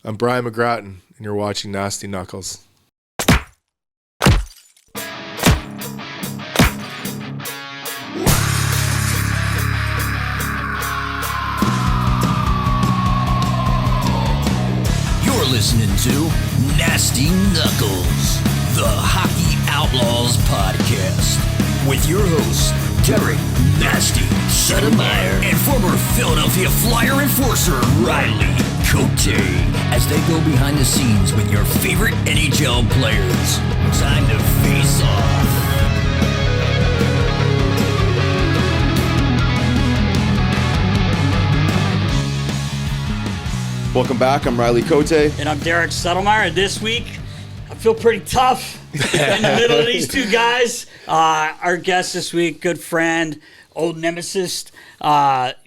I'm Brian McGrattan, and you're watching Nasty Knuckles. You're listening to Nasty Knuckles, the Hockey Outlaws podcast, with your hosts, Derek Nasty Settlemyre and former Philadelphia Flyer enforcer Riley Cote, as they go behind the scenes with your favorite NHL players. Time to face off. Welcome back. I'm Riley Cote. And I'm Derek Settlemyre. And this week, I feel pretty tough in the middle of these two guys. Our guest this week, good friend, old nemesis,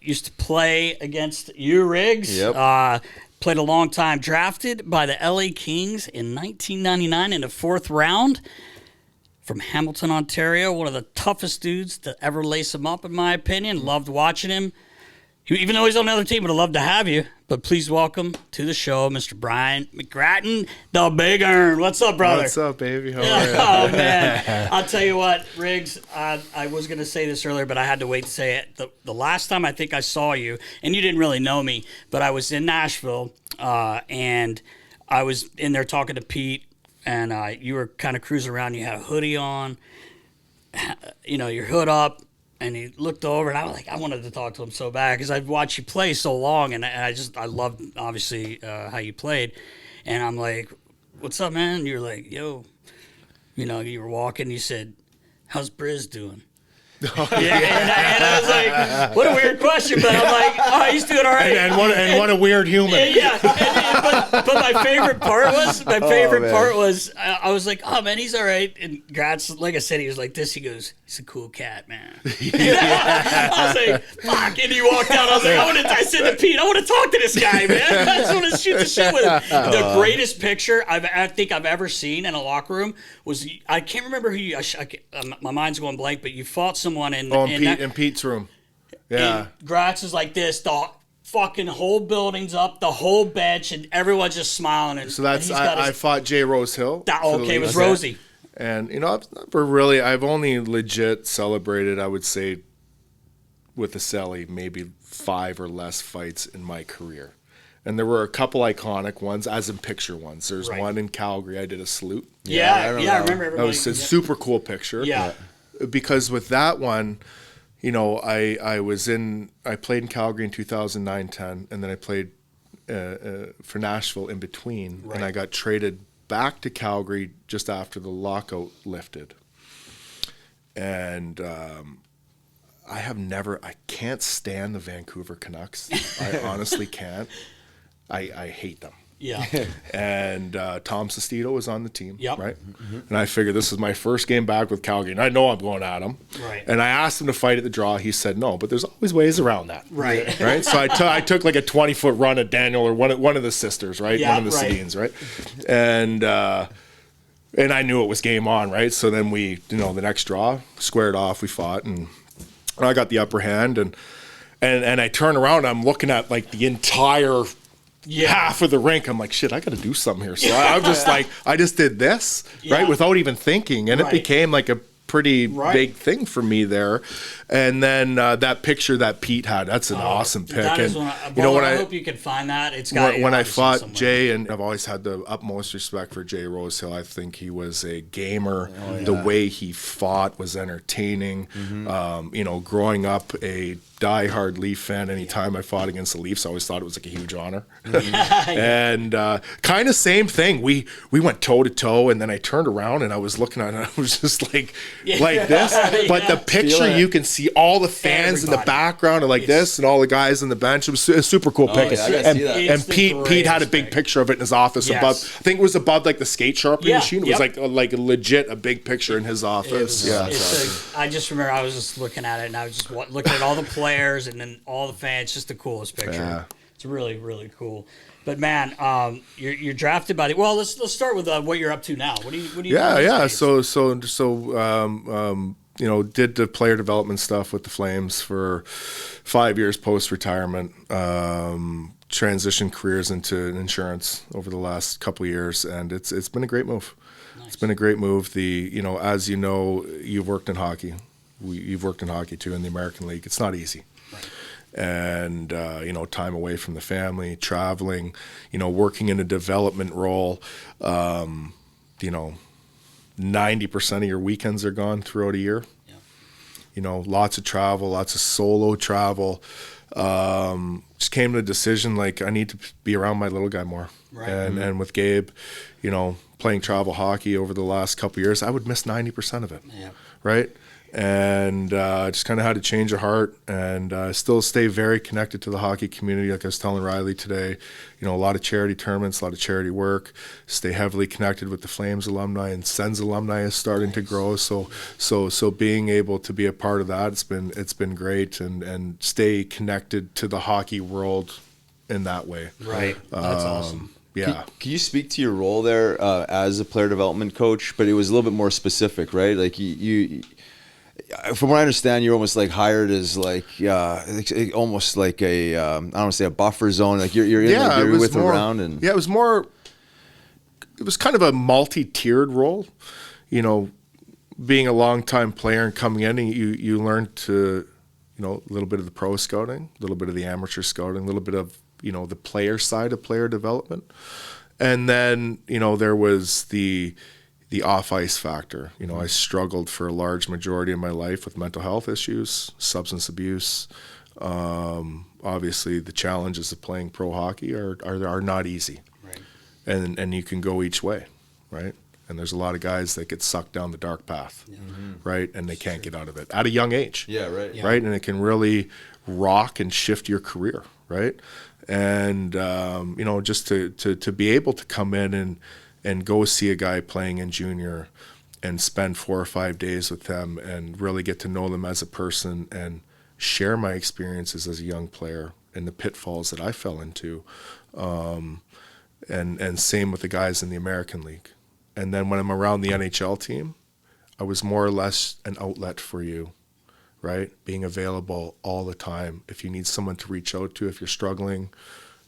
used to play against you, Riggs. Yep. Played a long time. Drafted by the LA Kings in 1999 in the fourth round from Hamilton, Ontario. One of the toughest dudes to ever lace him up, in my opinion. Loved watching him. Even though he's on another team, would have loved to have you. But please welcome to the show, Mr. Brian McGrattan, the Big Earn. What's up, brother? What's up, baby? How are you? Oh, man. I'll tell you what, Riggs, I was going to say this earlier, but I had to wait to say it. The last time I think I saw you, and you didn't really know me, but I was in Nashville, and I was in there talking to Pete, and you were kind of cruising around. You had a hoodie on, you know, your hood up. And he looked over, and I was like, I wanted to talk to him so bad because I've watched you play so long, and I loved, obviously, how you played. And I'm like, what's up, man? And you're like, yo, you know, you were walking, you said, how's Briz doing? And I was like, what a weird question, but I'm like, oh, he's doing all right. And what a weird human. Yeah, but my favorite part was, I was like, oh, man, he's all right. And Gratts, like I said, he was like this. He goes, he's a cool cat, man. I was like, fuck. And he walked out. I was like, I said to Pete, I want to talk to this guy, man. I just want to shoot the shit with him. The greatest picture I think I've ever seen in a locker room was, I can't remember who you, my mind's going blank, but you fought someone in Pete's room. Yeah. And Gratts is like this, the fucking whole building's up, the whole bench, and everyone's just smiling. And So that's I fought Jay Rose Hill. Okay, it was Rosie. And I've only legit celebrated, I would say, with the Celly, maybe 5 or less fights in my career. And there were a couple iconic ones, as in picture ones. There's one in Calgary. I did a salute. I remember everybody. That was a super cool picture. Yeah. Because with that one, you know, I played in Calgary in 2009-10, and then I played for Nashville in between, and I got traded back to Calgary just after the lockout lifted. And I can't stand the Vancouver Canucks. I honestly can't. I hate them. Yeah. And Tom Sestito was on the team, Yep. right? Mm-hmm. And I figured this is my first game back with Calgary, and I know I'm going at him. Right. And I asked him to fight at the draw. He said no, but there's always ways around that. Right. Right? So I took like a 20-foot run at Daniel, or one of the sisters, right? Yeah, one of the Sedins, right? And I knew it was game on, right? So then we, you know, the next draw, squared off, we fought, and I got the upper hand, and I turn around, and I'm looking at like the entire half of the rink. I'm like, shit, I got to do something here. So I'm just like, I just did this, right, without even thinking, and it became like a pretty big thing for me there. And then that picture that Pete had, that's an awesome pic. That is I hope you can find that. It's got when I fought somewhere. Jay, and I've always had the utmost respect for Jay Rosehill. I think he was a gamer. The way he fought was entertaining. Mm-hmm. You know, growing up a diehard Leaf fan, anytime I fought against the Leafs, I always thought it was like a huge honor. And kind of same thing. We went toe to toe, and then I turned around and I was looking at it, and I was just like this. But the picture, you can see all the fans in the background and like this, and all the guys on the bench. It was a super cool pic. And Pete had a big picture of it in his office above. I think it was above like the skate sharpening machine. It was like legit a big picture in his office. I just remember I was just looking at it, and I was just looking at all the players and then all the fans. Just the coolest picture. Yeah. It's really, really cool. But man, you're drafted by the. Well, let's start with what you're up to now. What do you? Yeah. So you know, did the player development stuff with the Flames for 5 years post retirement. transitioned careers into insurance over the last couple of years, and it's been a great move. Nice. It's been a great move. As you know, you've worked in hockey. You've worked in hockey too in the American League. It's not easy. Right. And time away from the family, traveling, working in a development role. 90% of your weekends are gone throughout a year. Yeah. Lots of travel, lots of solo travel. Just came to the decision, like, I need to be around my little guy more. Right. And with Gabe, playing travel hockey over the last couple of years, I would miss 90% of it. Yeah. Right? And just kind of had to change of heart, and still stay very connected to the hockey community. Like I was telling Riley today, a lot of charity tournaments, a lot of charity work. Stay heavily connected with the Flames alumni, and Sens alumni is starting to grow. So being able to be a part of that, it's been great, and stay connected to the hockey world in that way. Right, that's awesome. Yeah. Can you speak to your role there as a player development coach? But it was a little bit more specific, right? Like you from what I understand, you're almost like hired as almost like a I don't want to say a buffer zone. Like you're in there, you're with around, and it was kind of a multi-tiered role. Being a long-time player and coming in, and you learn to a little bit of the pro scouting, a little bit of the amateur scouting, a little bit of the player side of player development, and then there was the off-ice factor. I struggled for a large majority of my life with mental health issues, substance abuse. Obviously, the challenges of playing pro hockey are not easy. Right. And you can go each way, right? And there's a lot of guys that get sucked down the dark path, right? And they can't get out of it at a young age. Yeah, right. Yeah. Right? And it can really rock and shift your career, right? And, just to be able to come in and go see a guy playing in junior and spend 4 or 5 days with them and really get to know them as a person and share my experiences as a young player and the pitfalls that I fell into. And same with the guys in the American League. And then when I'm around the NHL team, I was more or less an outlet for you, right? Being available all the time. If you need someone to reach out to, if you're struggling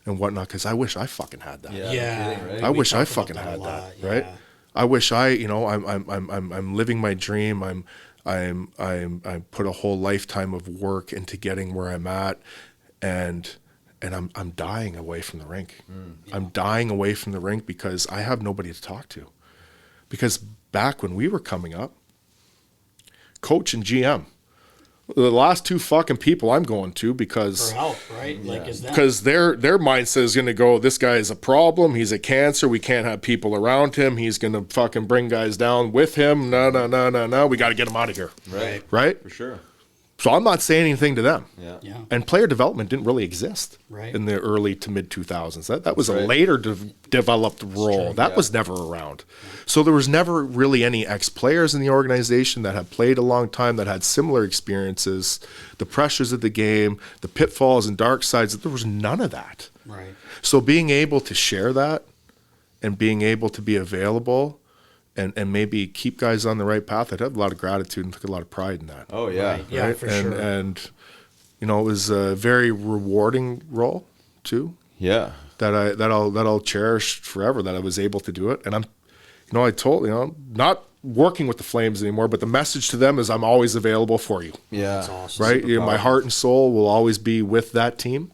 and whatnot, because I wish I fucking had that. Yeah. Right? I wish I fucking had that, right? I wish I'm living my dream. I put a whole lifetime of work into getting where I'm at, and I'm dying away from the rink. I'm dying away from the rink because I have nobody to talk to. Because back when we were coming up, coach and GM, the last two fucking people I'm going to because for help, right? Because their mindset is going to go, this guy is a problem. He's a cancer. We can't have people around him. He's going to fucking bring guys down with him. No. We got to get him out of here. Right? For sure. So I'm not saying anything to them. Yeah. And player development didn't really exist in the early to mid 2000s. That was a later developed role. That was never around. So there was never really any ex-players in the organization that had played a long time, that had similar experiences, the pressures of the game, the pitfalls and dark sides. There was none of that. Right. So being able to share that and being able to be available and maybe keep guys on the right path, I'd have a lot of gratitude and took a lot of pride in that. Oh, yeah. Right. Yeah, for sure. And, it was a very rewarding role, too. Yeah. That I'll cherish forever, that I was able to do it. And I told, not working with the Flames anymore, but the message to them is I'm always available for you. Yeah. That's awesome. Right? My heart and soul will always be with that team.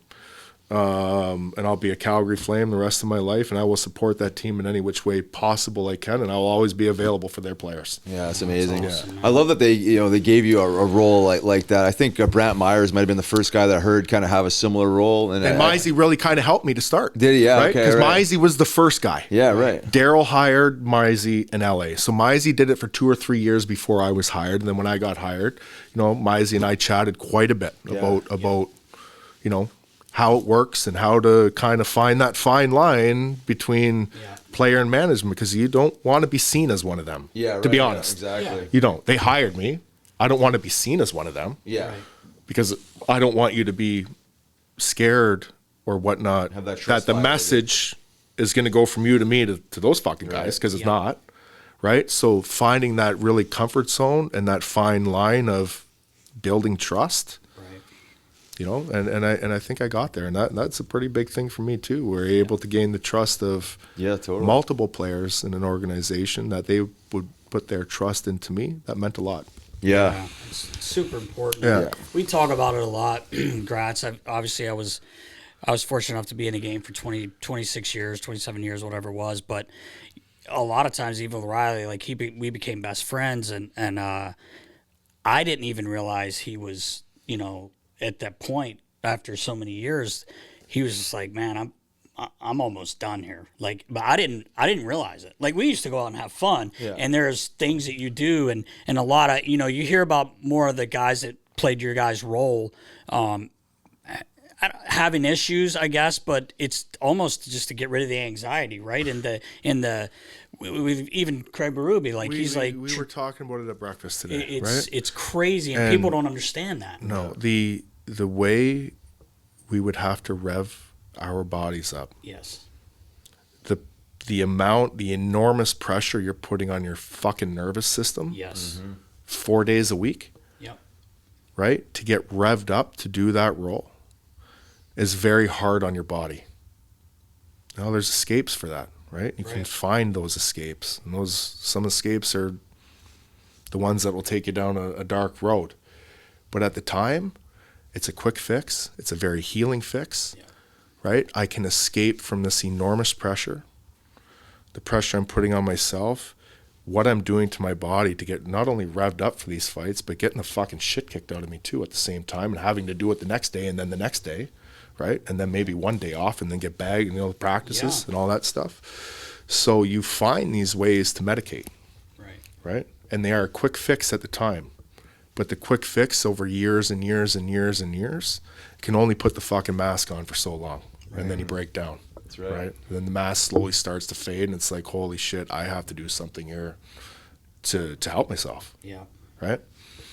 And I'll be a Calgary Flame the rest of my life, and I will support that team in any which way possible I can, and I'll always be available for their players. Yeah, that's amazing. That's awesome, I love that they gave you a role like that. I think Brant Myers might have been the first guy that I heard kind of have a similar role. And Mizey really kind of helped me to start. Did he? Yeah, right? okay. Because Mizey was the first guy. Yeah, right. Daryl hired Mizey in LA. So Mizey did it for 2 or 3 years before I was hired, and then when I got hired, Mizey and I chatted quite a bit about how it works and how to kind of find that fine line between player and management, because you don't want to be seen as one of them. Yeah, right. To be honest. Yeah, exactly. You don't. They hired me. I don't want to be seen as one of them. Yeah. Right. Because I don't want you to be scared or whatnot Have that the message is going to go from you to me to those fucking guys, because it's not. Right? So finding that really comfort zone and that fine line of building trust. You know, and I think I got there, and that's a pretty big thing for me too. We're able to gain the trust of multiple players in an organization that they would put their trust into me. That meant a lot. Yeah. It's super important. Yeah. We talk about it a lot. Gratts. I was fortunate enough to be in a game for 26 years, 27 years, whatever it was. But a lot of times, even with Riley, like we became best friends, and I didn't even realize he was, you know, at that point after so many years, he was just like, man, I'm almost done here. Like, but I didn't realize it. Like, we used to go out and have fun, and there's things that you do, and a lot of, you know, you hear about more of the guys that played your guys' role, having issues, I guess, but it's almost just to get rid of the anxiety, right? We've even Craig Berube, like we were talking about it at breakfast today, right? It's crazy, and people don't understand that. No, the way we would have to rev our bodies up. Yes. The enormous pressure you're putting on your fucking nervous system. Yes. 4 days a week. Yep. Right? To get revved up to do that role is very hard on your body. Now there's escapes for that, right? You can find those escapes. And some escapes are the ones that will take you down a dark road. But at the time, it's a quick fix. It's a very healing fix, right? I can escape from this enormous pressure, the pressure I'm putting on myself, what I'm doing to my body to get not only revved up for these fights, but getting the fucking shit kicked out of me too at the same time, and having to do it the next day and then the next day, right? And then maybe one day off and then get bagged, you know, the practices and all that stuff. So you find these ways to medicate, right? And they are a quick fix at the time. But the quick fix over years and years and years and years can only put the fucking mask on for so long. And then you break down. That's right? And then the mask slowly starts to fade, and it's like, holy shit, I have to do something here to help myself. Yeah. Right?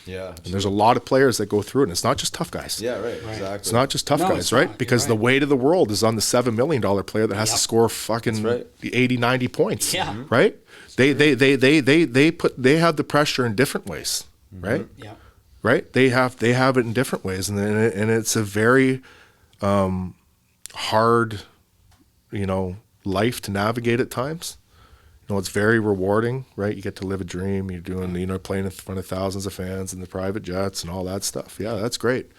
Yeah. And there's a lot of players that go through it, and it's not just tough guys. Yeah, right. Exactly. It's not just tough guys, right? Because the weight of the world is on the $7 million player that has to score fucking 80, 90 points. Yeah. Right? They have the pressure in different ways. Right? Yeah. Right? They have it in different ways, and it's a very hard, you know, life to navigate at times. You know, it's very rewarding, right? You get to live a dream. You're doing, you know, playing in front of thousands of fans in the private jets and all that stuff. Yeah, that's great.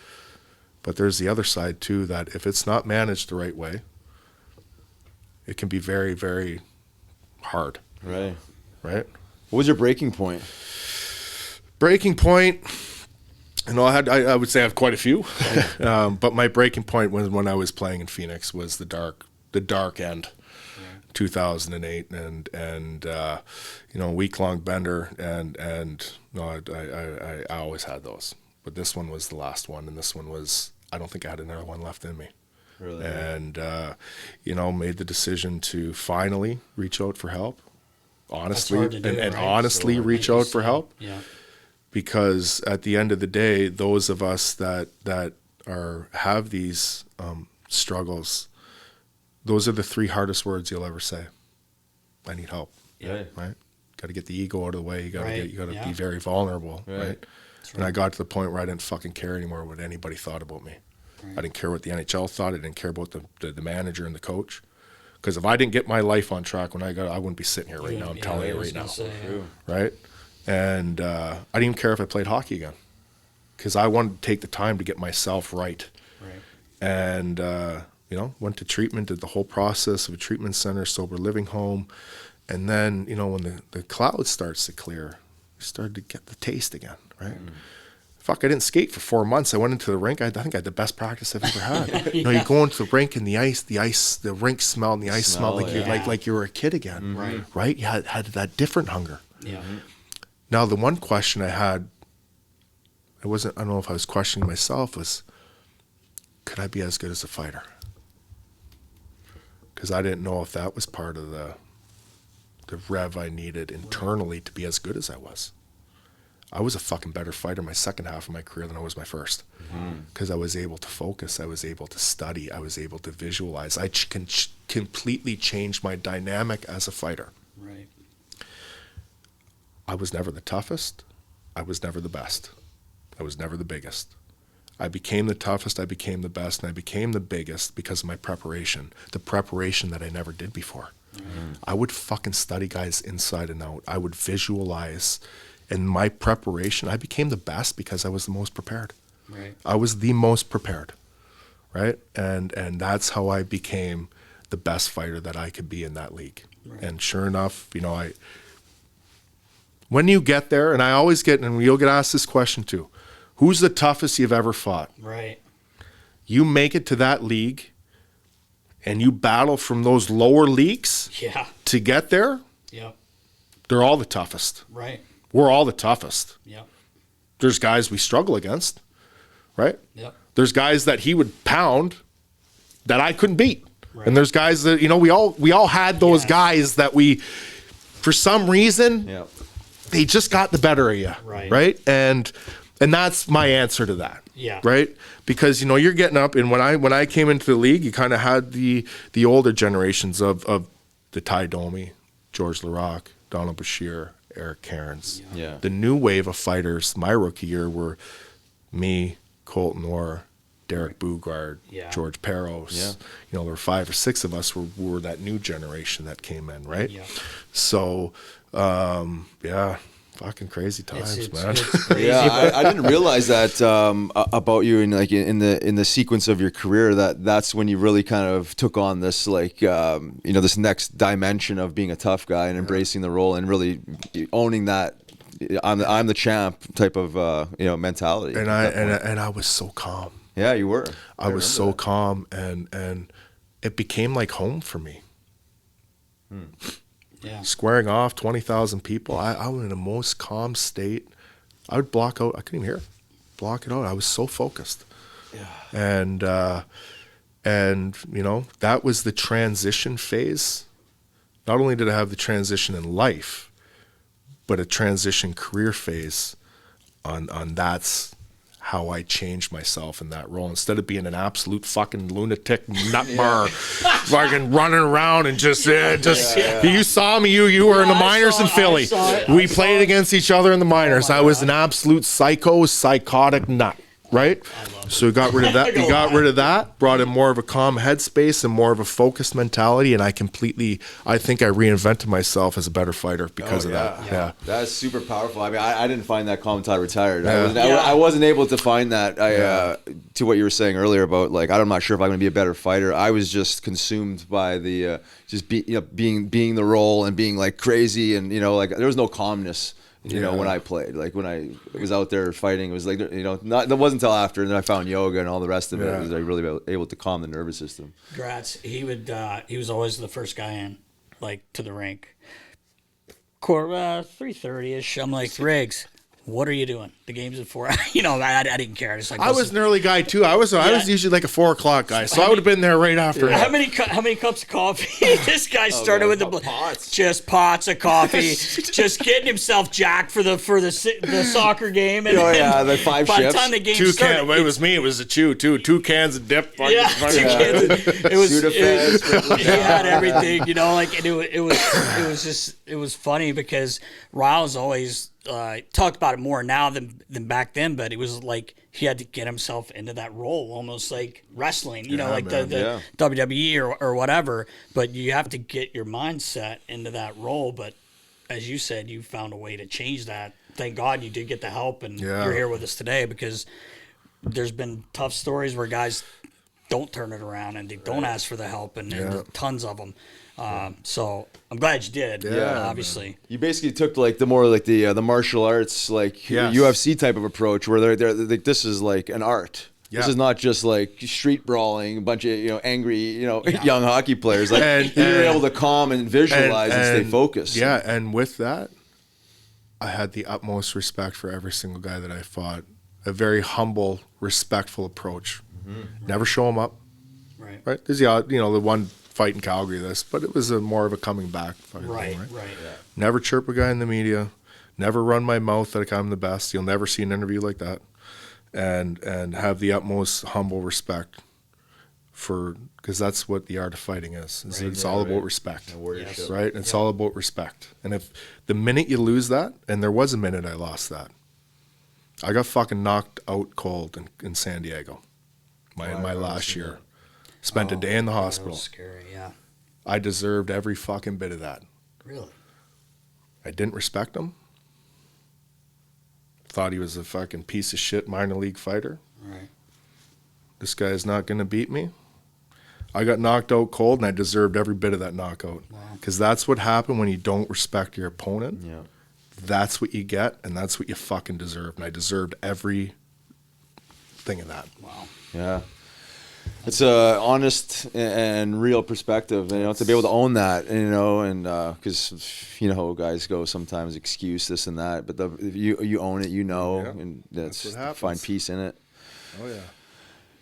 But there's the other side too, that if it's not managed the right way, it can be very, very hard. Right. Right? What was your breaking point? Breaking point, you know, I would say I have quite a few, but my breaking point was when I was playing in Phoenix was the dark end, 2008, and you know, week-long bender, and no, I always had those, but this one was the last one, and this one was, I don't think I had another one left in me. Really? And you know, made the decision to finally reach out for help, honestly, and honestly reach out for help. Yeah. Because at the end of the day, those of us that have these struggles, those are the 3 hardest words you'll ever say. I need help. Yeah. Right? Got to get the ego out of the way. You got to be very vulnerable. Right? And I got to the point where I didn't fucking care anymore what anybody thought about me. Right. I didn't care what the NHL thought. I didn't care about the manager and the coach. Because if I didn't get my life on track when I wouldn't be sitting here right now. I'm telling you right now. Right? And I didn't even care if I played hockey again, because I wanted to take the time to get myself right. And, you know, went to treatment, did the whole process of a treatment center, sober living home. And then, you know, when the cloud starts to clear, you started to get the taste again, right? Fuck, I didn't skate for 4 months. I went into the rink. I think I had the best practice I've ever had. You know, you go into the rink and the rink smelled and the ice smelled like you were a kid again. Right? You had that different hunger. Yeah. Now, the one question I had, I don't know if I was questioning myself, was, could I be as good as a fighter? Because I didn't know if that was part of the rev I needed internally to be as good as I was. I was a fucking better fighter my second half of my career than I was my first. Because I was able to focus, I was able to study, I was able to visualize. I completely changed my dynamic as a fighter. Right. I was never the toughest. I was never the best. I was never the biggest. I became the toughest, I became the best, and I became the biggest because of my preparation. The preparation that I never did before. I would fucking study guys inside and out. I would visualize. And my preparation, I became the best because I was the most prepared. Right. I was the most prepared, right? And that's how I became the best fighter that I could be in that league. Right. And sure enough, when you get there, and I always get, and you'll get asked this question too, who's the toughest you've ever fought? Right. You make it to that league, and you battle from those lower leagues to get there, they're all the toughest. Right. We're all the toughest. Yep. There's guys we struggle against, right? Yep. There's guys that he would pound that I couldn't beat. Right. And there's guys that, we all had those guys that we, for some reason, they just got the better of you. Right. And that's my answer to that. Yeah. Right. Because, you're getting up, and when I came into the league, you kind of had the older generations of the Ty Domi, George Larocque, Donald Bashir, Eric Cairns. Yeah. The new wave of fighters my rookie year were me, Colt Noor, Derek Bugard, George Peros. Yeah. There were 5 or 6 of us were that new generation that came in, right? Yeah. So, fucking crazy times, man. It's crazy, I didn't realize that about you in the sequence of your career, that's when you really kind of took on this this next dimension of being a tough guy and embracing the role and really owning that I'm the champ type of mentality. And I was so calm. Yeah, you were. I was so calm, and it became like home for me. Yeah. Squaring off 20,000 people, I was in the most calm state. I would block out. I couldn't even hear it. Block it out. I was so focused. Yeah. And that was the transition phase. Not only did I have the transition in life, but a transition career phase on that's how I changed myself in that role. Instead of being an absolute fucking lunatic nut bar, fucking running around and you saw me, you were in the minors in Philly. We played against each other in the minors. I was an absolute psychotic nut. Right? So we got rid of that. We got rid of that, brought in more of a calm headspace and more of a focused mentality, and I think I reinvented myself as a better fighter because of that. Yeah. That's super powerful. I mean, I didn't find that calm until I retired. I wasn't able to find that. To what you were saying earlier about I'm not sure if I'm going to be a better fighter. I was just consumed by the being the role and being crazy, and there was no calmness. When I played, when I was out there fighting, it was that wasn't until after, and then I found yoga and all the rest of it. Was really able to calm the nervous system. Gratts, he was always the first guy in, to the rink. 3:30ish. I'm like, Riggs, what are you doing? The game's at 4. I didn't care. I was an early guy too. I was usually a 4 o'clock guy, so I would have been there right after. How many cups of coffee? This guy started with just pots of coffee, just getting himself jacked for the soccer game. And, the 5 by shifts. the time the game started, it was me. It was a chew too. 2 cans of dip. 2 cans. He had everything, and it was funny because Riles always talked about it more now than back then, but it was he had to get himself into that role, almost like wrestling, the WWE or whatever. But you have to get your mindset into that role. But as you said, you found a way to change that. Thank God you did get the help, and you're here with us today, because there's been tough stories where guys don't turn it around and they don't ask for the help, and there's tons of them. So I'm glad you did. Obviously, you basically took the more the martial arts UFC type of approach, where they're this is an art. Yeah. This is not just street brawling, a bunch of angry young hockey players. And you're able to calm and visualize and stay focused. Yeah, and with that, I had the utmost respect for every single guy that I fought. A very humble, respectful approach. Mm-hmm. Never show them up. Right. There's the one fight in Calgary, but it was more of a coming back fight. Right. Never chirp a guy in the media. Never run my mouth like I'm the best. You'll never see an interview like that. And have the utmost humble respect because that's what the art of fighting is. It's all about respect. Yes. Right? It's all about respect. And if the minute you lose that, and there was a minute I lost that, I got fucking knocked out cold in San Diego. My last year. Spent a day in the hospital. That was scary, yeah. I deserved every fucking bit of that. Really? I didn't respect him. Thought he was a fucking piece of shit minor league fighter. Right. This guy's not going to beat me. I got knocked out cold, and I deserved every bit of that knockout. Because that's what happened when you don't respect your opponent. Yeah. That's what you get, and that's what you fucking deserve. And I deserved every thing of that. Wow. Yeah. It's a honest and real perspective, to be able to own that, and because guys go sometimes excuse this and that, but if you own it, and that's find peace in it. Oh yeah.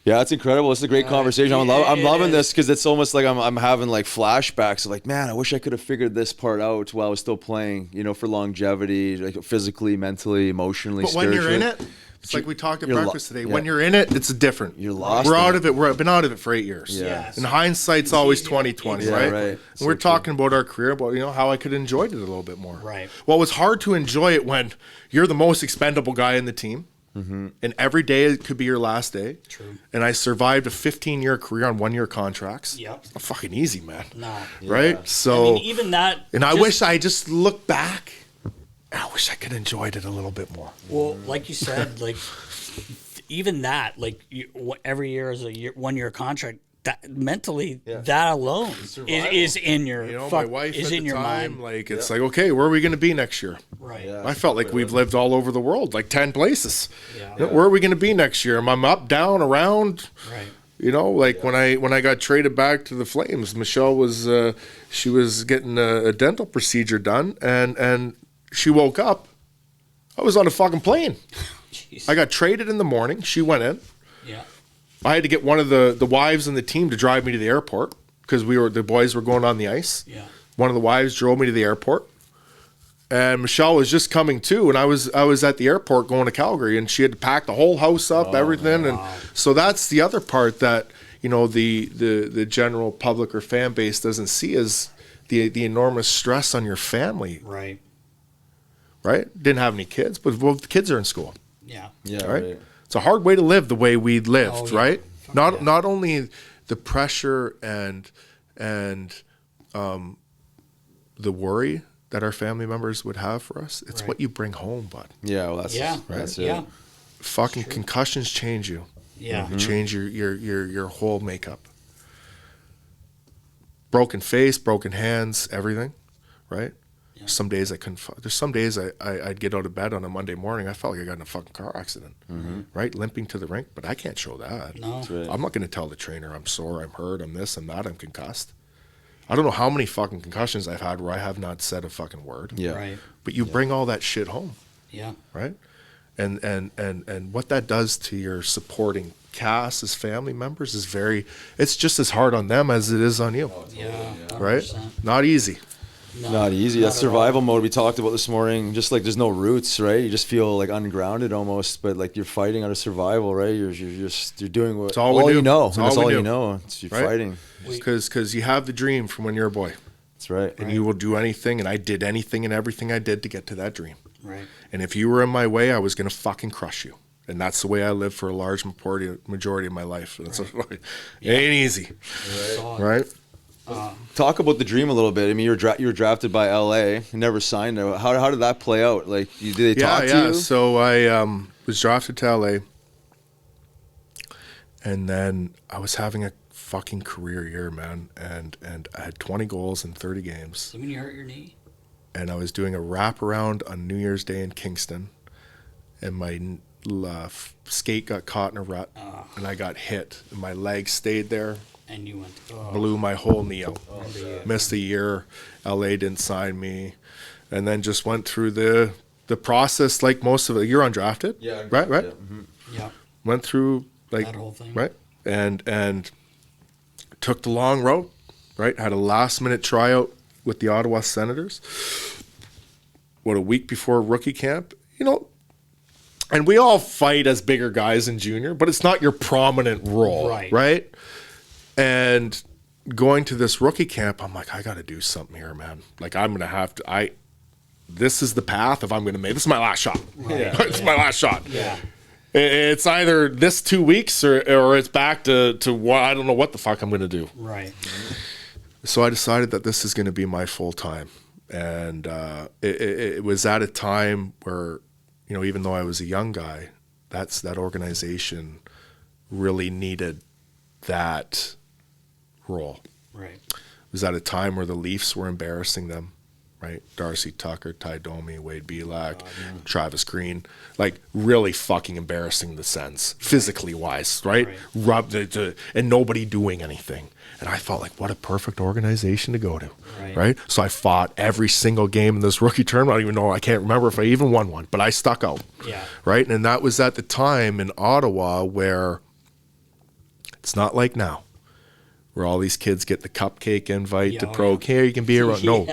Yeah, it's incredible. It's a great conversation. I'm loving this because it's almost like I'm having like flashbacks of like, man, I wish I could have figured this part out while I was still playing, for longevity, like physically, mentally, emotionally, but when spiritually. you're in it, it's like we talked at breakfast today. When you're in it, it's different. You're lost. We're out of it. We've been out of it for 8 years. Yeah. Yes. And hindsight's always 20/20, Yeah, right? right. And So we're true. talking about our career, about how I could have enjoyed it a little bit more. Right. Well, it was hard to enjoy it when you're the most expendable guy in the team, and every day it could be your last day. True. And I survived a 15-year career on 1-year contracts. Yep. It's not fucking easy, man. No. Right? So, even that. and I wish I just looked back. I wish I could have enjoyed it a little bit more. Well, like you said, like even that, like every year is a 1-year contract. That mentally, that alone is in your my wife is at in the your time, mind. like it's like, okay, where are we going to be next year? Right. I felt like we've lived all over the world, like 10 places. Yeah. Where are we going to be next year? I'm up, down, around. Right. When I got traded back to the Flames, Michelle was she was getting a dental procedure done, and she woke up. I was on a fucking plane. Jeez. I got traded in the morning. She went in. Yeah. I had to get one of the wives in the team to drive me to the airport because the boys were going on the ice. Yeah. One of the wives drove me to the airport, and Michelle was just coming too, and I was at the airport going to Calgary, and she had to pack the whole house up, everything, and so that's the other part that the general public or fan base doesn't see is the enormous stress on your family. Right. Right? Didn't have any kids, but the kids are in school. Yeah. Yeah, Right? It's a hard way to live the way we lived, Oh, yeah. right? Fuck Not only the pressure and the worry that our family members would have for us, it's Right. what you bring home, bud. Yeah, well, that's it. Yeah. Fucking concussions change you. Yeah. Change your whole makeup. Broken face, broken hands, everything, right? Yeah. Some days I couldn't. There's some days I'd get out of bed on a Monday morning. I felt like I got in a fucking car accident, right? Limping to the rink, but I can't show that. No. Right. I'm not going to tell the trainer I'm sore, I'm hurt, I'm this, I'm that, I'm concussed. I don't know how many fucking concussions I've had where I have not said a fucking word. Yeah. Right. But you bring all that shit home, Yeah. right? And what that does to your supporting cast as family members is it's just as hard on them as it is on you, Yeah. right? 100%. Not easy. No, Not easy. not That's at survival all. mode we talked about this morning. Just like there's no roots, right? You just feel like ungrounded almost, but like you're fighting out of survival, right? You're doing what It's all we do. you know. It's and that's all we all you do. know. You're Right? fighting. Because you have the dream from when you're a boy, That's right. and you will do anything, and I did anything and everything I did to get to that dream. Right. And if you were in my way, I was going to fucking crush you. And that's the way I lived for a large majority of my life. And it's it ain't easy, right? Talk about the dream a little bit. I mean, you were drafted by LA. You never signed. How did that play out? Like, did they talk to you? So I was drafted to LA, and then I was having a fucking career year, man. And I had 20 goals in 30 games. You mean you hurt your knee? And I was doing a wraparound on New Year's Day in Kingston, and my skate got caught in a rut, and I got hit, and my leg stayed there, And you went. Oh. blew my whole knee out. Yeah. Missed a year. LA didn't sign me, and then just went through the process like most of it. You're undrafted, right? Yeah. Mm-hmm. Yeah. Went through like That whole thing. right, and took the long road, right? Had a last minute tryout with the Ottawa Senators. What, a week before rookie camp, and we all fight as bigger guys in junior, but it's not your prominent role, right? And going to this rookie camp, I'm like, I got to do something here, man. Like, I'm going to have to, this is the path if I'm going to make. This is my last shot. Yeah. This is my last shot. Yeah. It's either this 2 weeks or it's back to what I don't know what the fuck I'm going to do. Right. So I decided that this is going to be my full time, and it was at a time where, you know, even though I was a young guy, that organization really needed that role. Right. It was at a time where the Leafs were embarrassing them. Right, Darcy Tucker, Ty Domi, Wade Belak, Travis Green, like really fucking embarrassing the Sens, physically wise, right? And nobody doing anything. And I felt like, what a perfect organization to go to, right? So I fought every single game in this rookie term. I don't even know, I can't remember if I even won one, but I stuck out, right? And that was at the time in Ottawa where it's not like now, where all these kids get the cupcake invite to pro camp. Here, you can be around. No,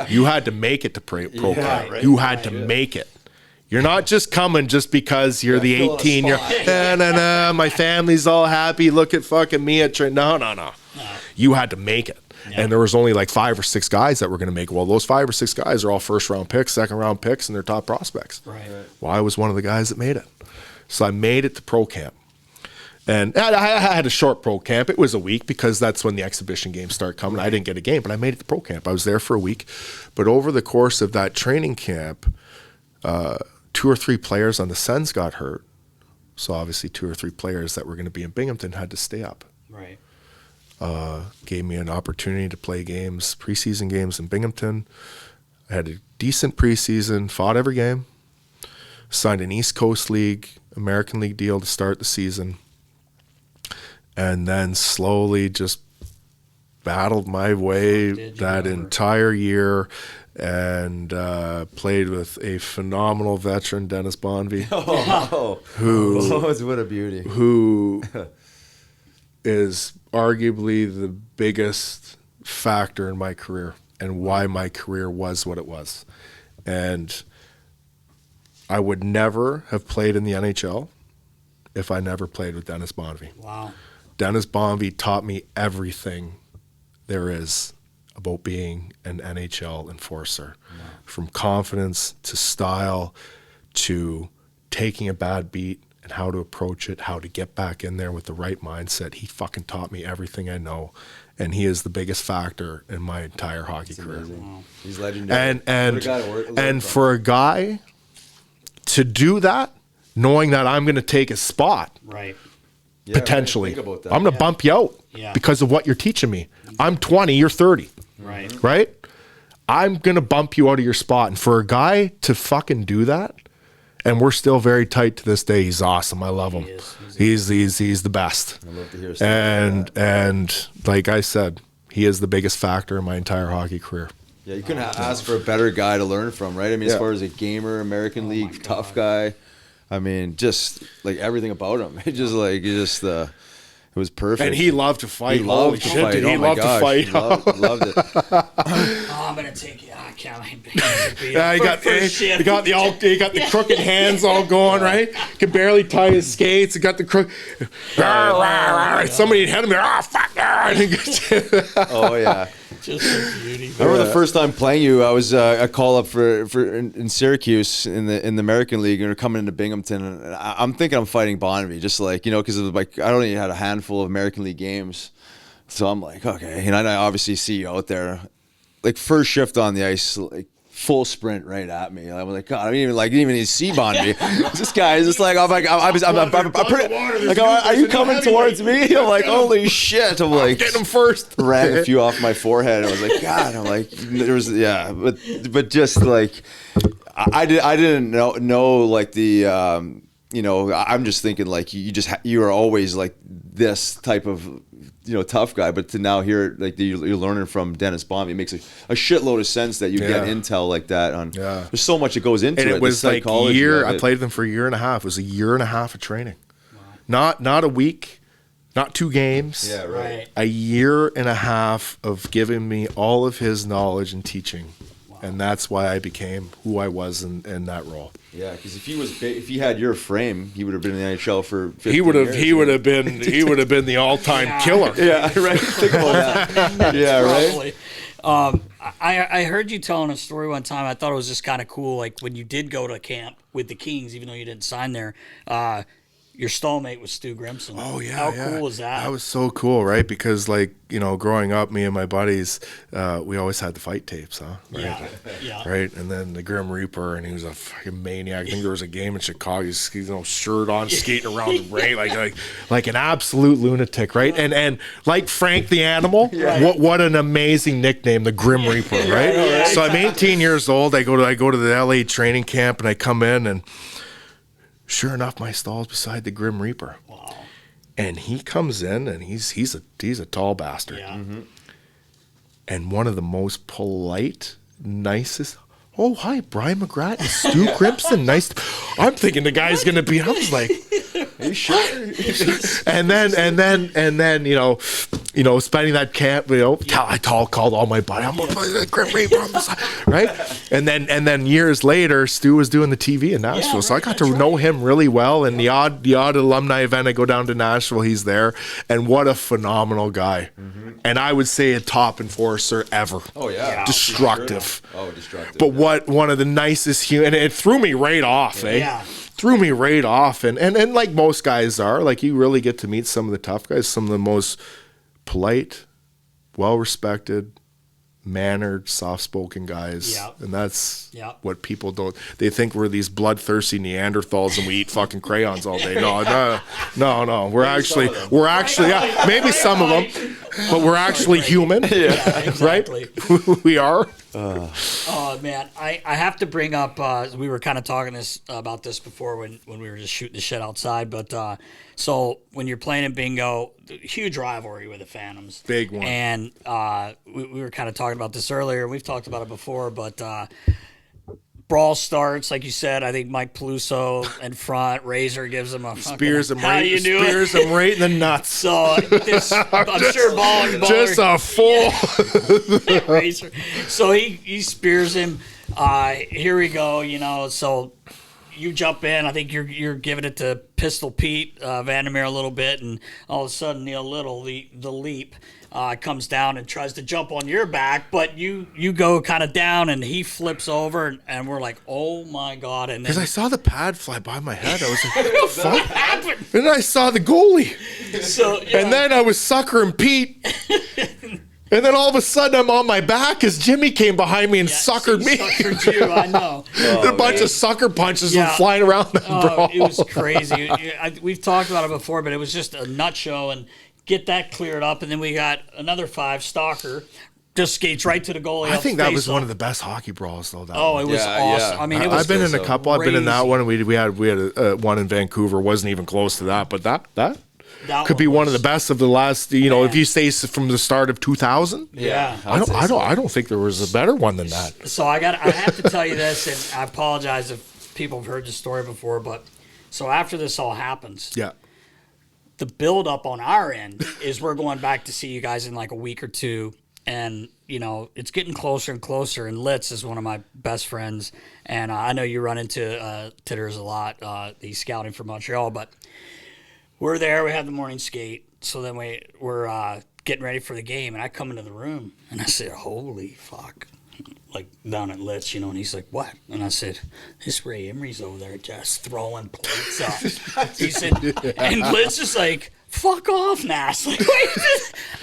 you had to make it to pro camp. Right. You had to make it. You're not just coming just because you're the 18. You're my family's all happy. Look at fucking me at train. No. You had to make it. And there was only like 5 or 6 guys that were going to make it. Well, those 5 or 6 guys are all first round picks, second round picks, and they're top prospects. Right. Well, I was one of the guys that made it. So I made it to pro camp. And I had a short pro camp. It was a week because that's when the exhibition games start coming. I didn't get a game, but I made it to pro camp. I was there for a week. But over the course of that training camp, 2 or 3 players on the Sens got hurt. So obviously 2 or 3 players that were going to be in Binghamton had to stay up. Right. Gave me an opportunity to play games, preseason games in Binghamton. I had a decent preseason, fought every game, signed an East Coast League, American League deal to start the season. And then slowly just battled my way that entire year and played with a phenomenal veteran, Dennis Bonvie. What a beauty. Who is arguably the biggest factor in my career and why my career was what it was. And I would never have played in the NHL if I never played with Dennis Bonvie. Wow. Dennis Bonvie taught me everything there is about being an NHL enforcer, from confidence to style to taking a bad beat and how to approach it, how to get back in there with the right mindset. He fucking taught me everything I know, and he is the biggest factor in my entire hockey career. Wow. He's legendary. And for a guy to do that, knowing that I'm going to take a spot, right. Yeah, potentially, right. I'm going to bump you out because of what you're teaching me. I'm 20, you're 30. Right? I'm going to bump you out of your spot. And for a guy to fucking do that, and we're still very tight to this day, he's awesome. I love him. He's the best. I love to hear stuff and like I said, he is the biggest factor in my entire hockey career. Yeah, you couldn't ask for a better guy to learn from, right? I mean, as far as a gamer, American League, tough guy. I mean, just like everything about him. It was perfect. And he loved to fight. He loved to fight. He loved to fight. Loved it. I'm gonna take you. I can't. He got the crooked hands all going, right? Can barely tie his skates. He got the crook. Somebody had him there. Oh fuck! Oh yeah. Just a beauty. I remember the first time playing you. I was a call up for in Syracuse in the American League, and we're coming into Binghamton. And I'm thinking I'm fighting Bonvie, just like, because it was like I only had a handful of American League games, so I'm like, okay. And I obviously see you out there, like first shift on the ice, like full sprint right at me. I was like, God, I didn't even need to see Bonvie. This guy is just like, I'm pretty, like, are you coming towards me? I'm like, holy shit! I'm like, get him first. Ran a few off my forehead. I was like, God. I'm like, there was but just like, I didn't know like the I'm just thinking like you are always like this type of tough guy, but to now hear like you're learning from Dennis Bonvie, it makes a shitload of sense that you get intel like that. There's so much that goes into it. And it was like a year. I played them for a year and a half. It was a year and a half of training. Wow. Not a week, not 2 games. Yeah, right. A year and a half of giving me all of his knowledge and teaching. And that's why I became who I was in that role. Yeah, because if he had your frame, he would have been in the NHL for 15 he would have been the all-time killer. Yeah, right. Think about that. Yeah, right. I heard you telling a story one time. I thought it was just kind of cool. Like when you did go to camp with the Kings, even though you didn't sign there, your stallmate was Stu Grimson. Oh, yeah. How cool was that? That was so cool, right? Because, like, you know, growing up, me and my buddies, we always had the fight tapes, huh? Right? Yeah. Right? And then the Grim Reaper, and he was a fucking maniac. I think there was a game in Chicago. He's shirt on, skating around the ring like an absolute lunatic, right? And like Frank the Animal, what an amazing nickname, the Grim Reaper, right? Yeah, so I'm 18 years old. I go to the LA training camp, and I come in, and sure enough, my stall's beside the Grim Reaper. Wow. And he comes in, and he's a tall bastard. Yeah. And one of the most polite, nicest. Oh, hi, Brian McGrattan, Stu Grimson. Nice. I'm thinking the guy's gonna be. I was like, Are you sure? and then you know, spending that camp, you know, I called all my buddies. I'm gonna play the Grim Reaper on the side, right? And then years later, Stu was doing the TV in Nashville, so I got to know him really well. And the odd alumni event, I go down to Nashville, he's there, and what a phenomenal guy. And I would say a top enforcer ever. Oh yeah. Destructive. Oh, destructive. But what one of the nicest human, and it threw me right off, eh? Yeah. Threw me right off. And like most guys are, like you really get to meet some of the tough guys, some of the most polite, well-respected, mannered, soft-spoken guys. Yep. And that's Yep. what people don't, they think we're these bloodthirsty Neanderthals and we eat fucking crayons all day. No. We're actually, yeah, maybe some of them, but we're actually human. Yeah, exactly. Right? We are. Oh man, I have to bring up. We were kind of talking about this before when we were just shooting the shit outside. But so when you're playing in bingo, huge rivalry with the Phantoms, Big one. And we were kind of talking about this earlier. We've talked about it before, but brawl starts, like you said. I think Mike Peluso in front. Razor gives him a Spears him how right, you do spears it? him right in the nuts. So this, I'm sure Baller Just a full. Razor. So he spears him. Here we go. You know, so you jump in. I think you're giving it to Pistol Pete Vandermeer a little bit, and all of a sudden Neil Little, the leap, comes down and tries to jump on your back, but you go kind of down, and he flips over, and we're like, oh my god! And Because then I saw the pad fly by my head. I was like, what the fuck happened? and then I saw the goalie. So yeah. And then I was suckering Pete. And then all of a sudden I'm on my back as Jimmy came behind me and suckered me. Suckered you, I know. A bunch of sucker punches were flying around that brawl. It was crazy. We've talked about it before, but it was just a nut show, and get that cleared up, and then we got another 5 stalker. Just skates right to the goalie. I think that was one of the best hockey brawls, though. That one. It was awesome. I mean, it was I've been in a couple. I've been in that crazy. one. We had one in Vancouver. Wasn't even close to that, but that That could be one one of was- the best of the last. You know, if you say from the start of 2000. Yeah. I don't think there was a better one than that. So I have to tell you this, and I apologize if people have heard the story before, but so after this all happens, Yeah. the build up on our end is we're going back to see you guys in like a week or two, and you know it's getting closer and closer. And Litz is one of my best friends, and I know you run into Titters a lot. He's scouting for Montreal, but we're there. We have the morning skate, so then we're getting ready for the game, and I come into the room and I said, "Holy fuck!" Like down at Litz, you know, and he's like, "What?" And I said, "This Ray Emery's over there just throwing plates up." He said, and Litz is like, "Fuck off, Nass." Like,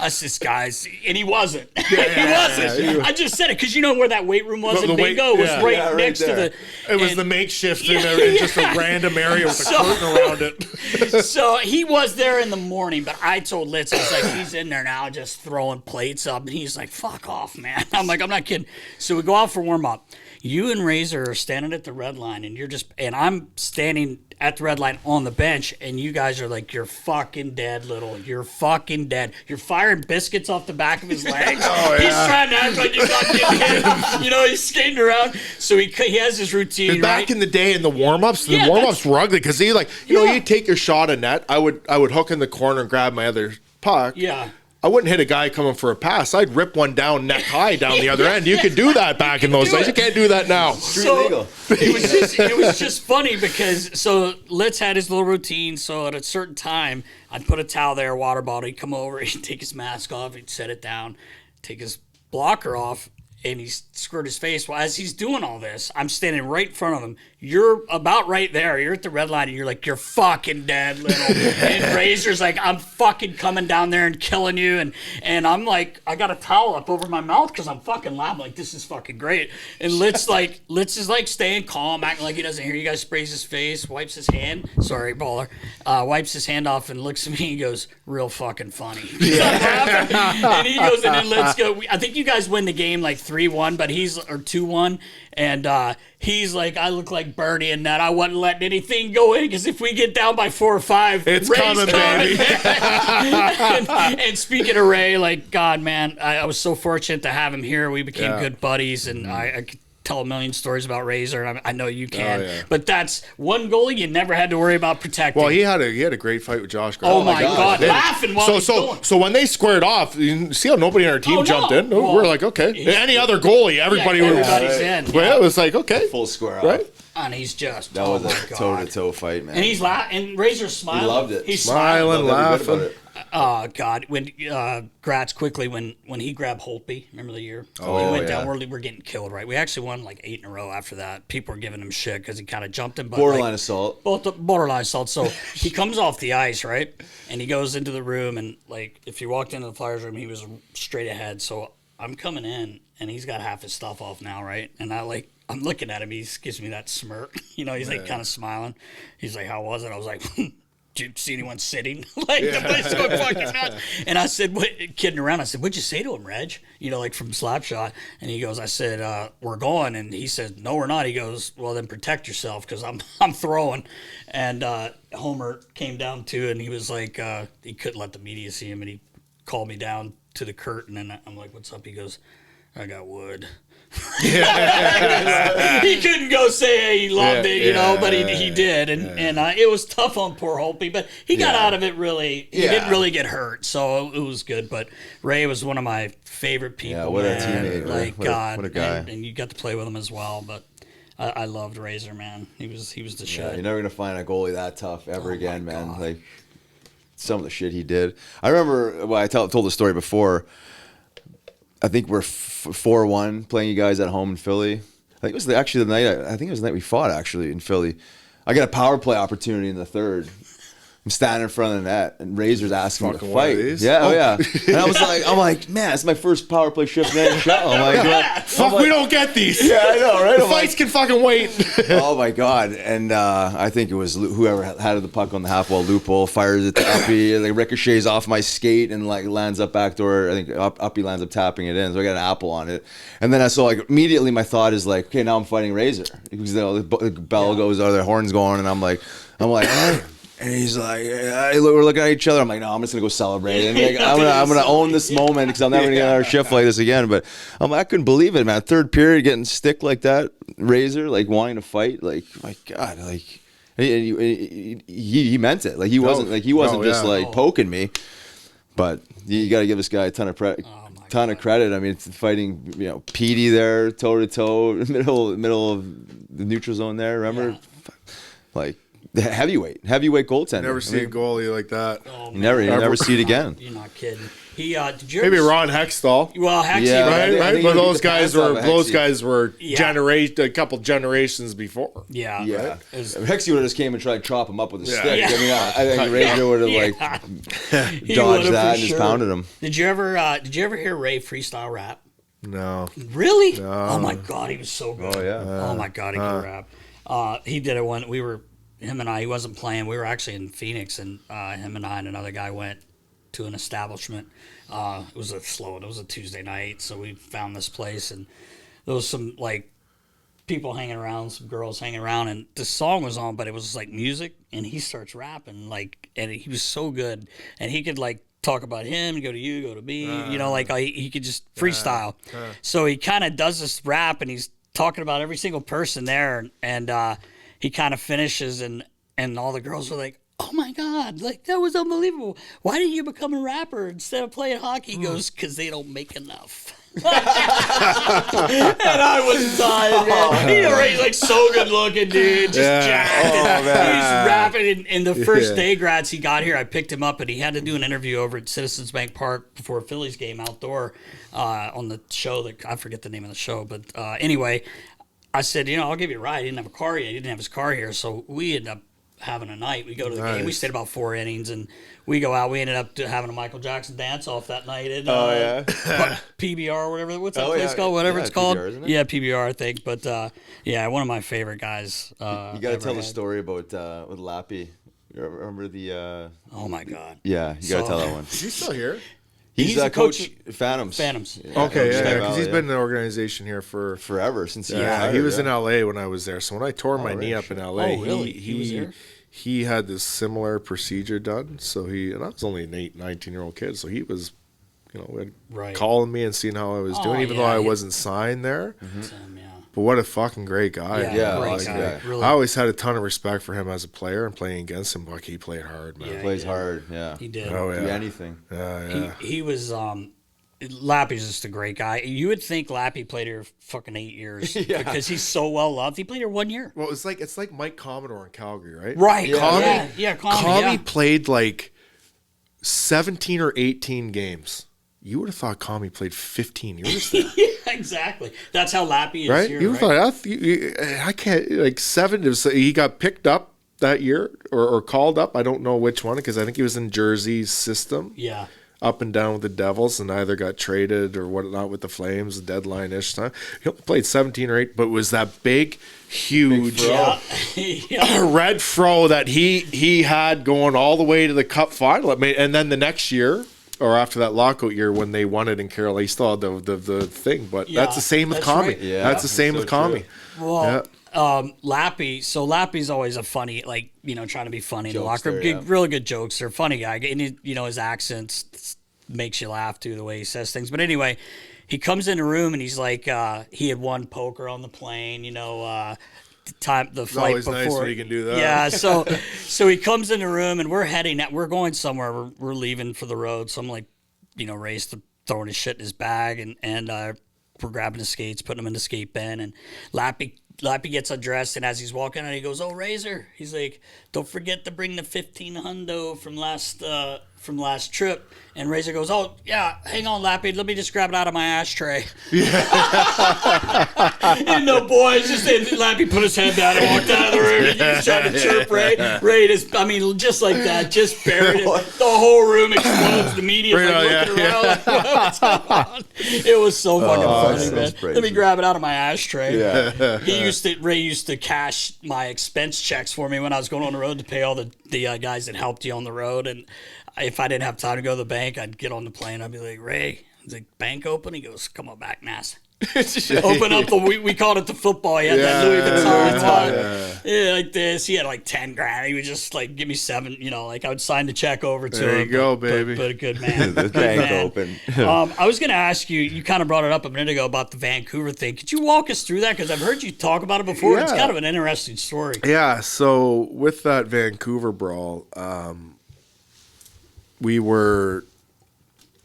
I said, "Guys," and he wasn't. He wasn't. I just said it because you know where that weight room was in Bingo was right next to the. It was the makeshift in there, just a random area with a curtain around it. So he was there in the morning, but I told Litz, I was like, he's in there now just throwing plates up. And he's like, fuck off, man. I'm like, I'm not kidding. So we go out for warm up. You and Razor are standing at the red line, and I'm standing at the red line on the bench, and you guys are like, you're fucking dead, Little. You're fucking dead. You're firing biscuits off the back of his legs. He's trying to act like he's not getting hit. You know, he's skating around. So he has his routine, Back in the day in the warm-ups, Yeah, were ugly because he you take your shot at net. I would hook in the corner and grab my other puck. Yeah. I wouldn't hit a guy coming for a pass. I'd rip one down neck high down the other end. You could do that back in those days. You can't do that now. Illegal. It was just funny because so Litz had his little routine. So at a certain time, I'd put a towel there, water bottle. He'd come over, he'd take his mask off, he'd set it down, take his blocker off, and he squirted his face. Well, as he's doing all this, I'm standing right in front of him. You're about right there. You're at the red line, and you're like, you're fucking dead, little. And Razor's like, I'm fucking coming down there and killing you. And I'm like, I got a towel up over my mouth because I'm fucking laughing. Like, this is fucking great. And Litz is like staying calm, acting like he doesn't hear you guys. Sprays his face, wipes his hand. Sorry, baller. Wipes his hand off and looks at me and goes, real fucking funny. And he goes, and then let's go. I think you guys win the game like 3-1, but or 2-1. And he's like, I look like Bernie in that. I wasn't letting anything go in because if we get down by 4 or 5, it's Ray's coming, baby. and speaking of Ray, like, God, man, I was so fortunate to have him here. We became good buddies, and I could tell a million stories about Razor, and I know you can. But that's one goalie you never had to worry about protecting. Well, he had a great fight with Josh Gratts. Oh my God. Laughing while he's going. So when they squared off, you see how nobody in our team jumped in? Well, we're like, okay. Any other goalie, everybody's in. Well, it was like, okay. Full square off. Right? And he's just, that was a toe-to-toe fight, man. And he's and Razor's smiling. He loved it. He's smiling, laughing. Oh God! When Gratts quickly when he grabbed Holtby, remember the year? He went down. We're getting killed, right? We actually won like 8 in a row after that. People were giving him shit because he kind of jumped him. But borderline assault. Borderline assault. So he comes off the ice, right? And he goes into the room, and like if you walked into the Flyers room, he was straight ahead. So I'm coming in, and he's got half his stuff off now, right? And I'm looking at him. He gives me that smirk. He's like kind of smiling. He's like, "How was it?" I was like, "Did you see anyone sitting?" Like the place going fucking nuts. And I said, kidding around, I said, "What'd you say to him, Reg?" Like from Slapshot. And he goes, I said, "We're going." And he said, "No, we're not." He goes, "Well, then protect yourself because I'm throwing." And Homer came down too, and he was like, he couldn't let the media see him, and he called me down to the curtain, and I'm like, "What's up?" He goes, "I got wood." He couldn't go say hey, he loved it, but he did, and it was tough on poor Holtby, but he got out of it really. He didn't really get hurt, so it was good. But Ray was one of my favorite people. Yeah, what a teammate! Like God, what a guy! And you got to play with him as well. But I loved Razor, man. He was the shit. You're never gonna find a goalie that tough ever again, man. God. Like some of the shit he did. I remember. Well, I told the story before. I think we're 4-1 playing you guys at home in Philly. I think it was actually the night. I think it was the night we fought actually in Philly. I got a power play opportunity in the third. I'm standing in front of the net, and Razor's asking me to fight. Yeah. And I'm like, man, it's my first power play shift in the NHL. I'm like, fuck, we don't get these. Yeah, I know, right? The fights can fucking wait. Oh my God! And I think it was whoever had the puck on the half wall loophole fires it to Uppy, and it ricochets off my skate and like lands up backdoor. I think Uppy lands up tapping it in, so I got an apple on it. And then I saw like immediately my thought is like, okay, now I'm fighting Razor because the bell goes, or the horns going, and I'm like. And he's like, we're looking at each other. I'm like, no, I'm just gonna go celebrate. And like, I'm gonna own this moment because I'm never gonna get another shift like this again. But I couldn't believe it, man. Third period, getting stick like that, Razor, like wanting to fight, like my God, like he meant it. Like he wasn't just poking me. But you got to give this guy a ton of credit. I mean, it's fighting, Petey there, toe to toe, middle of the neutral zone there. Remember, like. The heavyweight goaltender. Never see a goalie like that. You never see it again. You're not kidding. Did you maybe Ron Hextall? Well, Hexie, right. But those guys were a couple generations before. Yeah. Right? Hexie would have just came and tried to chop him up with a stick. Yeah. I mean, I think Razor would have dodged that and just pounded him. Did you ever hear Ray freestyle rap? No. Really? No. Oh my God, he was so good. Oh yeah. Oh my God, he could rap. He did it when we were. Him and I, he wasn't playing. We were actually in Phoenix, and him and I and another guy went to an establishment. It was a Tuesday night, so we found this place, and there was some like people hanging around, some girls hanging around, and the song was on, but it was like music, and he starts rapping, and he was so good, and he could like talk about him, go to you, go to me, he could just freestyle. So he kind of does this rap, and he's talking about every single person there, and he kind of finishes, and all the girls were like, "Oh my God, like that was unbelievable. Why didn't you become a rapper instead of playing hockey?" He goes, "Because they don't make enough." and I was dying, man. You know, Ray's like so good looking, dude. Just jacked. He's rapping. And the first day Gratts he got here, I picked him up, and he had to do an interview over at Citizens Bank Park before a Phillies game outdoor on the show. That I forget the name of the show, but anyway, I said, you know, I'll give you a ride. He didn't have a car yet. He didn't have his car here, so we ended up having a night. We go to the game. We stayed about 4 innings, and we go out. We ended up having a Michael Jackson dance off that night at PBR or whatever. What's that place called? Whatever it's called. PBR, isn't it? Yeah, PBR, I think. But yeah, one of my favorite guys. You got to tell the story about with Lappy. You remember the? Oh my God. Yeah, you got to tell that one. Is he still here? He's coach Phantoms. Yeah, okay, yeah, because he's been in the organization here for forever since he was in LA when I was there. So when I tore my knee up in LA, he was there? He had this similar procedure done. So and I was only an 19-year-old kid, so he was, you know, calling me and seeing how I was doing, even though I wasn't signed there. But what a fucking great guy. Great guy. Really. I always had a ton of respect for him as a player, and playing against him, like he played hard, man. He plays hard, He did. Oh, yeah. Do anything. He was Lappy's just a great guy. You would think Lappy played here fucking 8 years because he's so well loved. He played here 1 year. Well, it's like Mike Commodore in Calgary, right? Right. Yeah. Commie played like 17 or 18 games. You would have thought Commie played 15 years there. Yeah, exactly. That's how Lappy is right? here, You thought, I can't, like 7, he got picked up that year or called up. I don't know which one, because I think he was in Jersey's system. Yeah. Up and down with the Devils, and either got traded or whatnot with the Flames, deadline-ish time. He only played 17 or 8, but was that big, huge red fro that he had going all the way to the Cup final. And then the next year, or after that lockout year when they won it in Carolina, he still had the thing. But that's the same with Commie. Right. Yeah, that's the same with Commie. Well, Lappy. So Lappy's always a funny, like, you know, trying to be funny in the locker room. Really good jokester, funny guy. And you know, his accent makes you laugh too, the way he says things. But anyway, he comes in the room and he's like, he had won poker on the plane, you know, the flight before. Nice when he can do that. Yeah, so he comes in the room and we're going somewhere. We're leaving for the road. So I'm like, you know, Ray's throwing his shit in his bag, and we're grabbing his skates, putting them in the skate bin, and Lappy gets undressed, and as he's walking out, he goes, "Oh, Razor," he's like, "Don't forget to bring the 15 hundo from last trip." And Razor goes, "Oh, yeah, hang on, Lappy. Let me just grab it out of my ashtray." And the boys just Lappy put his head down and walked out of the room. And he was trying to chirp Ray. Ray just, I mean, just like that, just buried it. The whole room explodes. The media's looking around. Like, what's going on? It was so fucking funny, man. Let me grab it out of my ashtray. Yeah. Ray used to cash my expense checks for me when I was going on the road to pay all the guys that helped you on the road. And if I didn't have time to go to the bank, I'd get on the plane. I'd be like, "Ray, is the bank open?" He goes, "Come on back, Nass." Open up we called it the football. He had that Louis Vuitton like this. He had like 10 grand. He would just like give me 7. You know, like I would sign the check over to him. There you go, baby. But a good man. The bank open. I was going to ask you. You kind of brought it up a minute ago about the Vancouver thing. Could you walk us through that? Because I've heard you talk about it before. Yeah. It's kind of an interesting story. Yeah. So with that Vancouver brawl, we were,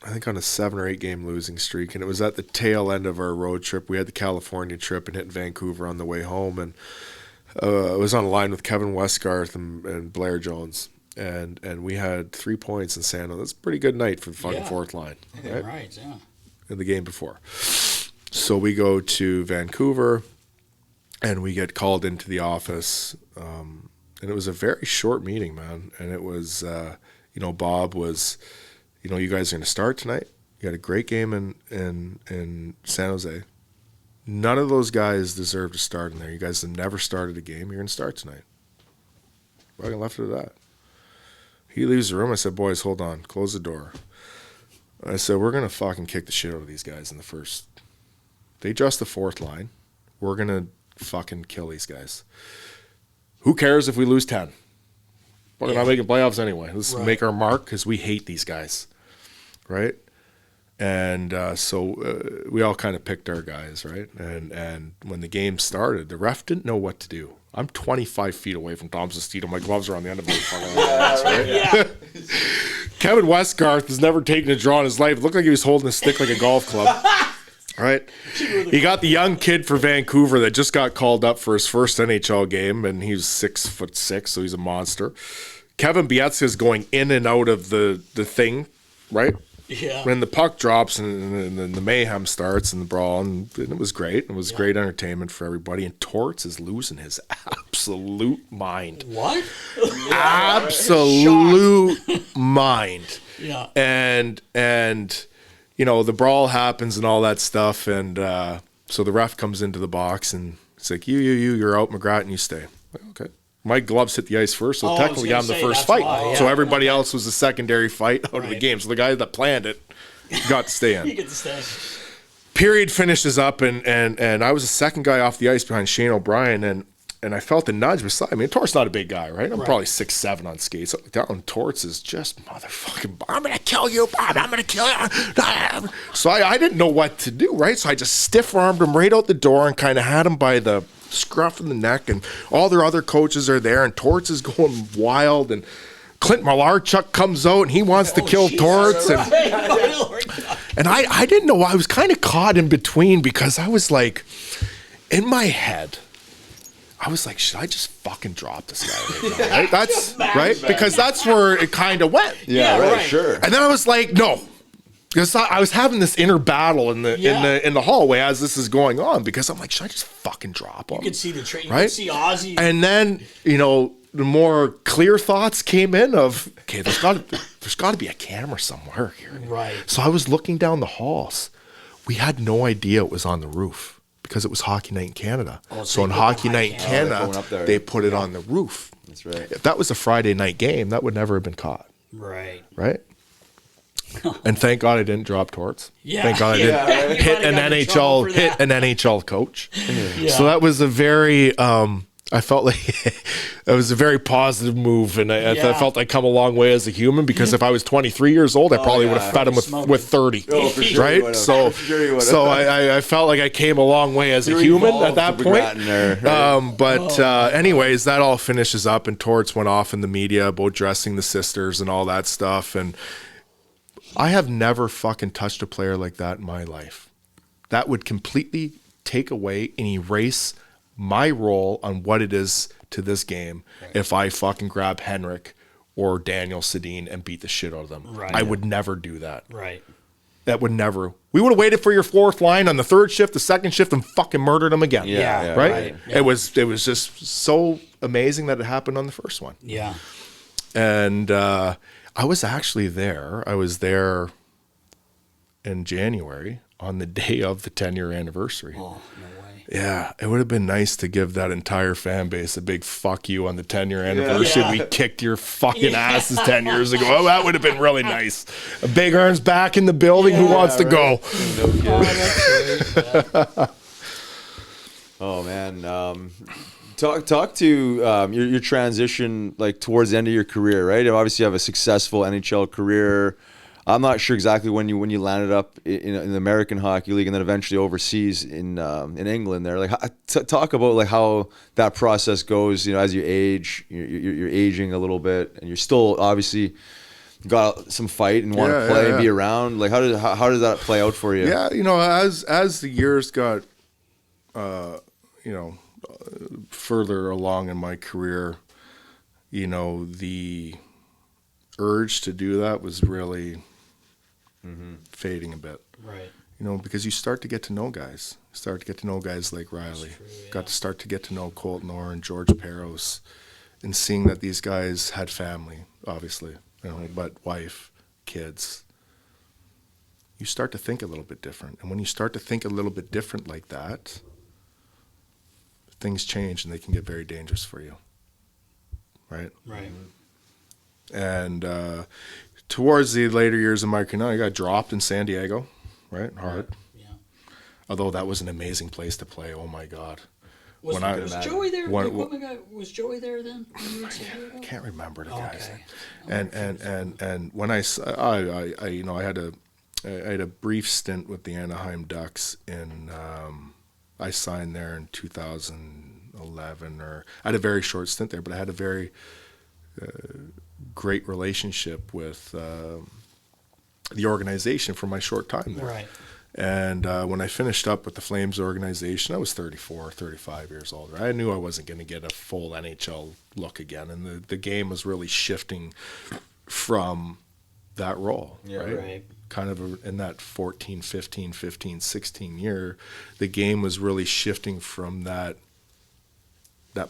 I think, on a 7 or 8 game losing streak, and it was at the tail end of our road trip. We had the California trip and hit Vancouver on the way home, and I was on a line with Kevin Westgarth and Blair Jones, and we had 3 points in San Jose. That's a pretty good night for the fucking fourth line, right? Right, yeah. In the game before. So we go to Vancouver, and we get called into the office, and it was a very short meeting, man, and it was, you know, Bob was, you know, you guys are going to start tonight. You had a great game in San Jose. None of those guys deserve to start in there. You guys have never started a game. You're going to start tonight. Fucking left it at that. He leaves the room. I said, "Boys, hold on. Close the door." I said, "We're going to fucking kick the shit out of these guys in the first." They adjust the fourth line. We're going to fucking kill these guys. Who cares if we lose 10? We're not making playoffs anyway. Let's make our mark because we hate these guys, right? And so we all kind of picked our guys, right? And when the game started, the ref didn't know what to do. I'm 25 feet away from Thompson Steele. My gloves are on the end of my fucking hands, right? Yeah. Kevin Westgarth has never taken a draw in his life. It looked like he was holding a stick like a golf club. Right? You got the young kid for Vancouver that just got called up for his first NHL game, and he's 6'6", so he's a monster. Kevin Bietska's going in and out of the thing, right? Yeah. When the puck drops and the mayhem starts and the brawl, and it was great. It was great entertainment for everybody. And Torts is losing his absolute mind. What? Absolute mind. Yeah. And the brawl happens and all that stuff. And so the ref comes into the box and it's like, you're out, McGrattan, you stay. Okay. My gloves hit the ice first, so technically I'm the first fight. So everybody else was a secondary fight out of the game. So the guy that planned it got to stay in. You get to stay. Period finishes up, and I was the second guy off the ice behind Shane O'Brien, and I felt the nudge beside me. Tort's not a big guy, right? I'm probably 6'7" on skates. Down Torts is just motherfucking, I'm going to kill you, Bob. I'm going to kill you. So I didn't know what to do, right? So I just stiff-armed him right out the door and kind of had him by the scruff of the neck, and all their other coaches are there, and Torts is going wild, and Clint Malarchuk comes out and he wants to kill Torts, and I didn't know. I was kind of caught in between because I was like, in my head, I was like, should I just fucking drop this guy right now? Right? That's right, because that's where it kind of went. Yeah, right, sure. And then I was like, no. Because I was having this inner battle in the hallway as this is going on, because I'm like, should I just fucking drop him? You could see the train. Right? You could see Ozzy. And then, the more clear thoughts came in of, okay, there's got to be a camera somewhere here. Right. So I was looking down the halls. We had no idea it was on the roof because it was Hockey Night in Canada. So on Hockey Night in Canada, they put it on the roof. That's right. If that was a Friday night game, that would never have been caught. Right. Right? And thank God I didn't drop Torts. Yeah. Thank God I didn't hit an NHL coach. Yeah. So that was a very I felt like it was a very positive move, and I felt I'd come a long way as a human, because if I was 23 years old, I probably would have fed him with 30. Oh, for sure, right? So I felt like I came a long way as a human at that point. Anyways, that all finishes up, and Torts went off in the media about dressing the sisters and all that stuff, and I have never fucking touched a player like that in my life. That would completely take away and erase my role on what it is to this game if I fucking grab Henrik or Daniel Sedin and beat the shit out of them. Right. I would never do that. Right. That would never. We would have waited for your fourth line on the third shift, the second shift, and fucking murdered them again. Yeah. Right? Yeah. It was just so amazing that it happened on the first one. Yeah. And I was actually there. I was there in January on the day of the 10-year anniversary. Oh, no way. Yeah, it would have been nice to give that entire fan base a big fuck you on the 10-year anniversary. Yeah. We kicked your fucking asses 10 years ago. Oh, that would have been really nice. A Big Earn's back in the building. Who wants to go? Oh, man. Talk to your transition, like, towards the end of your career, right? Obviously, you have a successful NHL career. I'm not sure exactly when you landed up in the American Hockey League and then eventually overseas in England. There, like, talk about like how that process goes. As you age, you're aging a little bit, and you're still obviously got some fight and want to play and be around. Like, how does that play out for you? Yeah, as the years got, further along in my career, the urge to do that was really fading a bit. Right. Because you start to get to know guys. Start to get to know guys like Riley. True, yeah. Got to start to get to know Cote and George Peros, and seeing that these guys had family, obviously, but wife, kids. You start to think a little bit different. And when you start to think a little bit different like that, things change and they can get very dangerous for you. Right? Right. And towards the later years of my career, I got dropped in San Diego, right? Hard. Yeah. Although that was an amazing place to play. Oh my God. Was Joey there? Was Joey there then? I can't remember the guys. Okay. And when I had a brief stint with the Anaheim Ducks in I signed there in 2011, or I had a very short stint there, but I had a very great relationship with the organization for my short time there. Right. And when I finished up with the Flames organization, I was 34, 35 years old. I knew I wasn't going to get a full NHL look again, and the game was really shifting from that role, right? Kind of in that 14, 15, 15, 16 year, the game was really shifting from that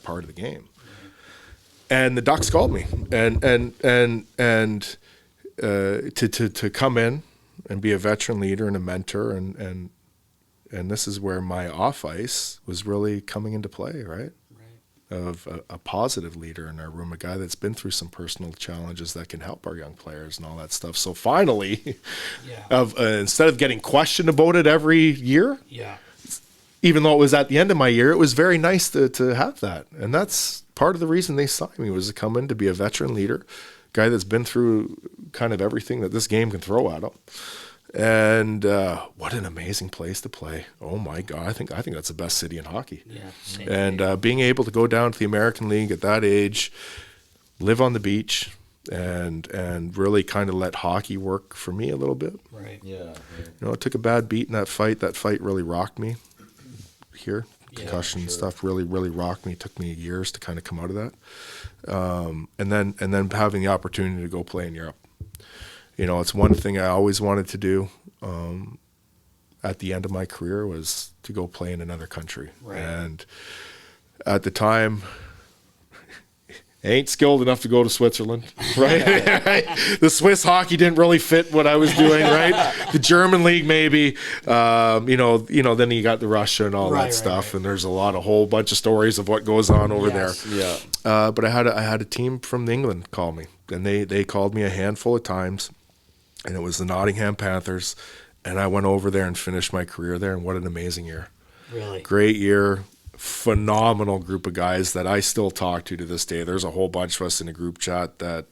part of the game. And the Ducks called me, and to come in and be a veteran leader and a mentor, and this is where my off ice was really coming into play, right? Of a positive leader in our room, a guy that's been through some personal challenges that can help our young players and all that stuff. So finally, instead of getting questioned about it every year, even though it was at the end of my year, it was very nice to have that. And that's part of the reason they signed me, was to come in to be a veteran leader, guy that's been through kind of everything that this game can throw at him. And what an amazing place to play. Oh my God, I think that's the best city in hockey. And being able to go down to the American League at that age, live on the beach, and really kind of let hockey work for me a little bit. You know, it took a bad beat in that fight. That fight really rocked me. Here, concussion stuff really rocked me. It took me years to kind of come out of that. And then having the opportunity to go play in Europe. You know, it's one thing I always wanted to do at the end of my career, was to go play in another country. And at the time, I ain't skilled enough to go to Switzerland, right? The Swiss hockey didn't really fit what I was doing, right? The German league, maybe. You know. Then you got the Russia and all that stuff, and there's a whole bunch of stories of what goes on over there. But I had a team from England call me, and they called me a handful of times, and it was the Nottingham Panthers, and I went over there and finished my career there. And what an amazing year! Really great year. Phenomenal group of guys that I still talk to this day. There's a whole bunch of us in a group chat that,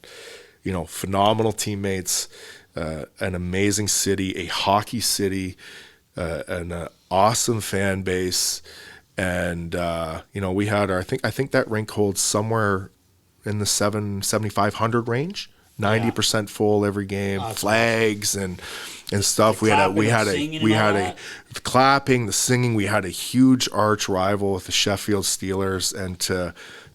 you know, phenomenal teammates, an amazing city, a hockey city, an awesome fan base. And, you know, we had I think that rink holds somewhere in the 7,500 range, 90% full every game, flags and stuff. We had a clapping, the singing. We had a huge arch rival with the Sheffield Steelers, and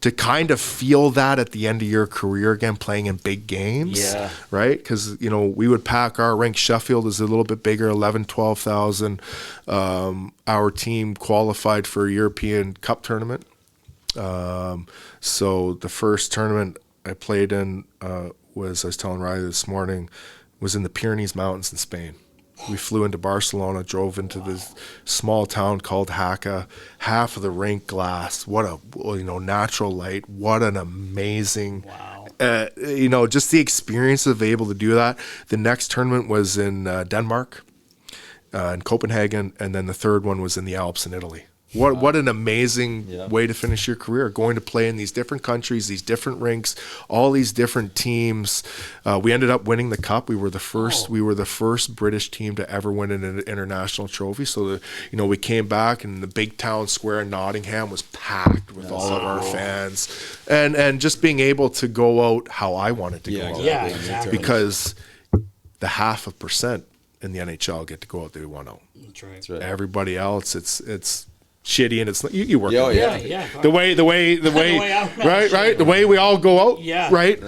to kind of feel that at the end of your career again, playing in big games, right? Because, you know, we would pack our rink. Sheffield is a little bit bigger, 11,000, 12,000. Our team qualified for a European Cup tournament. So the first tournament I played in was, I was telling Riley this morning, was in the Pyrenees Mountains in Spain. We flew into Barcelona, drove into this small town called Jaca, half of the rink glass. What a, natural light. What an amazing, just the experience of able to do that. The next tournament was in Denmark, in Copenhagen, and then the third one was in the Alps in Italy. What an amazing way to finish your career, going to play in these different countries, these different rinks, all these different teams. We ended up winning the cup. We were the first British team to ever win an international trophy. So we came back, and the big town square in Nottingham was packed with all of our fans, and just being able to go out how I wanted to go out. Exactly. Because the 0.5% in the NHL get to go out, they want out. That's right. Everybody else, it's shitty, and it's you work. The way right. The way we all go out. Right.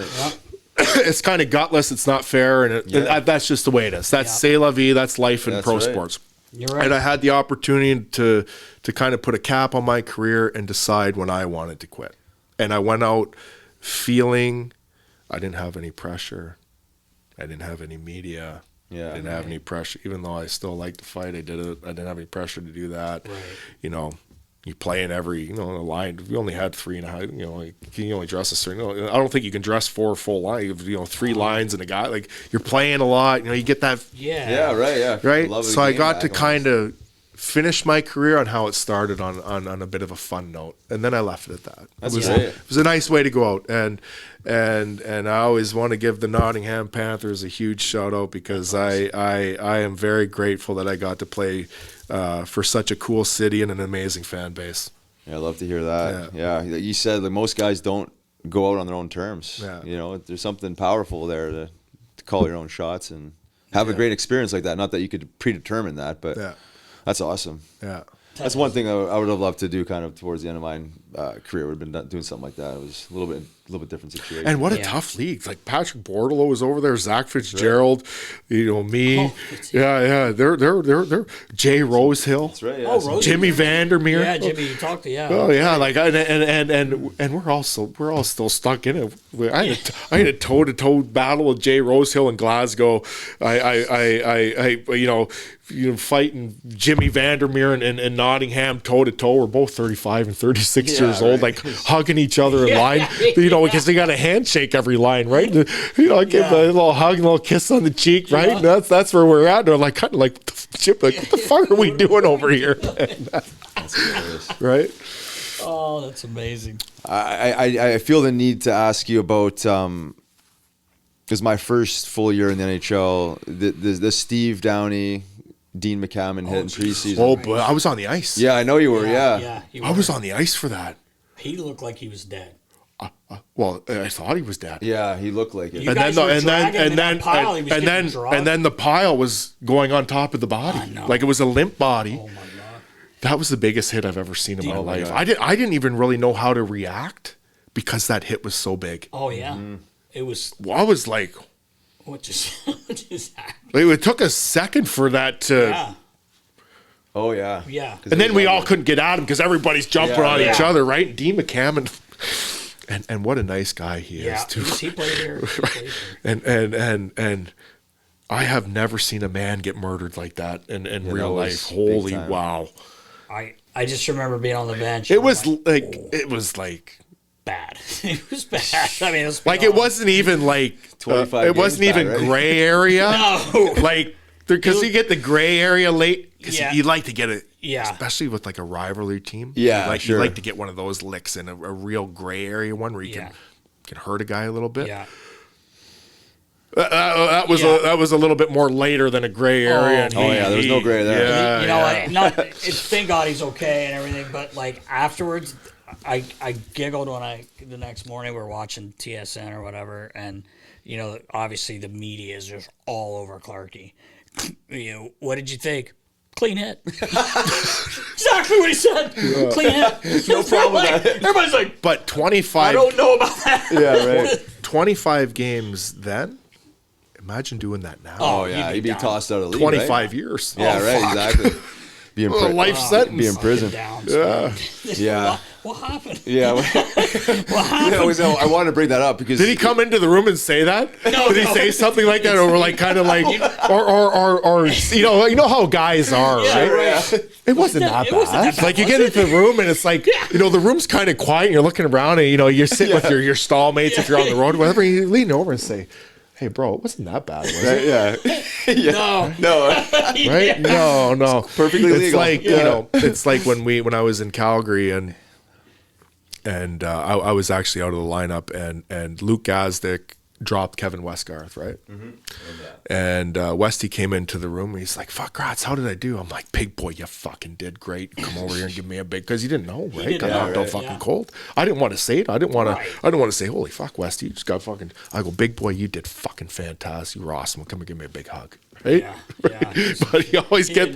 It's kind of gutless. It's not fair, and that's just the way it is. That's c'est la vie. That's life in pro sports. You're right. And I had the opportunity to kind of put a cap on my career and decide when I wanted to quit. And I went out feeling I didn't have any pressure. I didn't have any media. I didn't have any pressure, even though I still like to fight. I did it. I didn't have any pressure to do that. Right. You play in every, line. We only had 3.5. You only dress a certain. I don't think you can dress 4 full lines. 3 lines and a guy. Like, you're playing a lot. You get that. Right. So I got to kind of finish my career on how it started on a bit of a fun note, and then I left it at that. It was a nice way to go out, and I always want to give the Nottingham Panthers a huge shout out, because I am very grateful that I got to play for such a cool city and an amazing fan base. I love to hear that. You said that most guys don't go out on their own terms. There's something powerful there to call your own shots and have a great experience like that. Not that you could predetermine that, but that's awesome. Yeah. That's one thing I would have loved to do kind of towards the end of my career. Would have been doing something like that. It was a little bit different situation. And what a tough league. Like Patrick Bordelot was over there, Zach Fitzgerald, me. They're Jay Rosehill. That's right. Rosehill. Jimmy Vandermeer. Yeah, Jimmy, you talked to Oh yeah, like and we're all still stuck in it. I had a toe-to-toe battle with Jay Rosehill in Glasgow. Fighting Jimmy Vandermeer and Nottingham toe-to-toe. We're both 35 and 36 years old, like hugging each other in line, because they got a handshake every line, right? I give a little hug, a little kiss on the cheek, right? And that's where we're at. They're like, kind of like, Chip, like, what the fuck are we doing over here? That's hilarious. Right? Oh, that's amazing. I feel the need to ask you about, because my first full year in the NHL, the Steve Downie, Dean McAmmond hit in preseason. Oh, but I was on the ice. Yeah, I know you were. Yeah. I was on the ice for that. He looked like he was dead. Well, I thought he was dead. Yeah, he looked like it. You guys were dragging him in that pile. He was getting drugged. And then the pile was going on top of the body. I know. Like it was a limp body. Oh my God. That was the biggest hit I've ever seen in my life. God. I didn't even really know how to react because that hit was so big. Oh yeah. It was. Well, I was like, What just happened? it took a second for that to. Yeah. Oh yeah. Yeah. And then we all couldn't get at him because everybody's jumping on each other, right? Dean McAmmond, and what a nice guy he is too. He played here. And I have never seen a man get murdered like that in real life. Holy wow! I just remember being on the bench. It was like bad. It was bad. I mean, it wasn't even like 25 it wasn't games even bad, right? gray area. No. Like because you get the gray area late because you like to get it. Yeah. Especially with like a rivalry team. Yeah, you like to get one of those licks in a real gray area one where you can hurt a guy a little bit. Yeah. That was a little bit more later than a gray area. There was no gray there. Thank God he's okay and everything. But like afterwards, I giggled when the next morning we were watching TSN or whatever, and obviously the media is just all over Clarkie. What did you think? Clean hit. Exactly what he said. Yeah. Clean hit. No problem with that. Everybody's like, but 25. I don't know about that. Yeah, right. 25 games then. Imagine doing that now. Oh yeah, he'd be tossed out of the league. 25 right? years. Yeah, right. Exactly. Be in life sentence. Be in prison. Yeah. What happened? Yeah. What happened? Yeah, I wanted to bring that up because did he come into the room and say that? No. Did he say something like that, or like kind of like, or you know how guys are, right? It wasn't that bad. Like you get into the room and it's like the room's kind of quiet. And you're looking around and you're sitting with your stall mates if you're on the road, whatever. You lean over and say, "Hey, bro, it wasn't that bad, was it?" Yeah. No. Right? No. It's perfectly legal. Like it's like when I was in Calgary and I was actually out of the lineup and Luke Gazdic dropped Kevin Westgarth, right? Mm-hmm. And Westy came into the room and he's like, "Fuck, Gratts, how did I do?" I'm like, "Big boy, you fucking did great. Come over here and give me a big," because you didn't know, right? Got knocked out fucking cold. I didn't want to say it. I didn't want to say, "Holy fuck, Westy, you just got fucking." I go, "Big boy, you did fucking fantastic. You were awesome. Come and give me a big hug." Right? Yeah. But you always get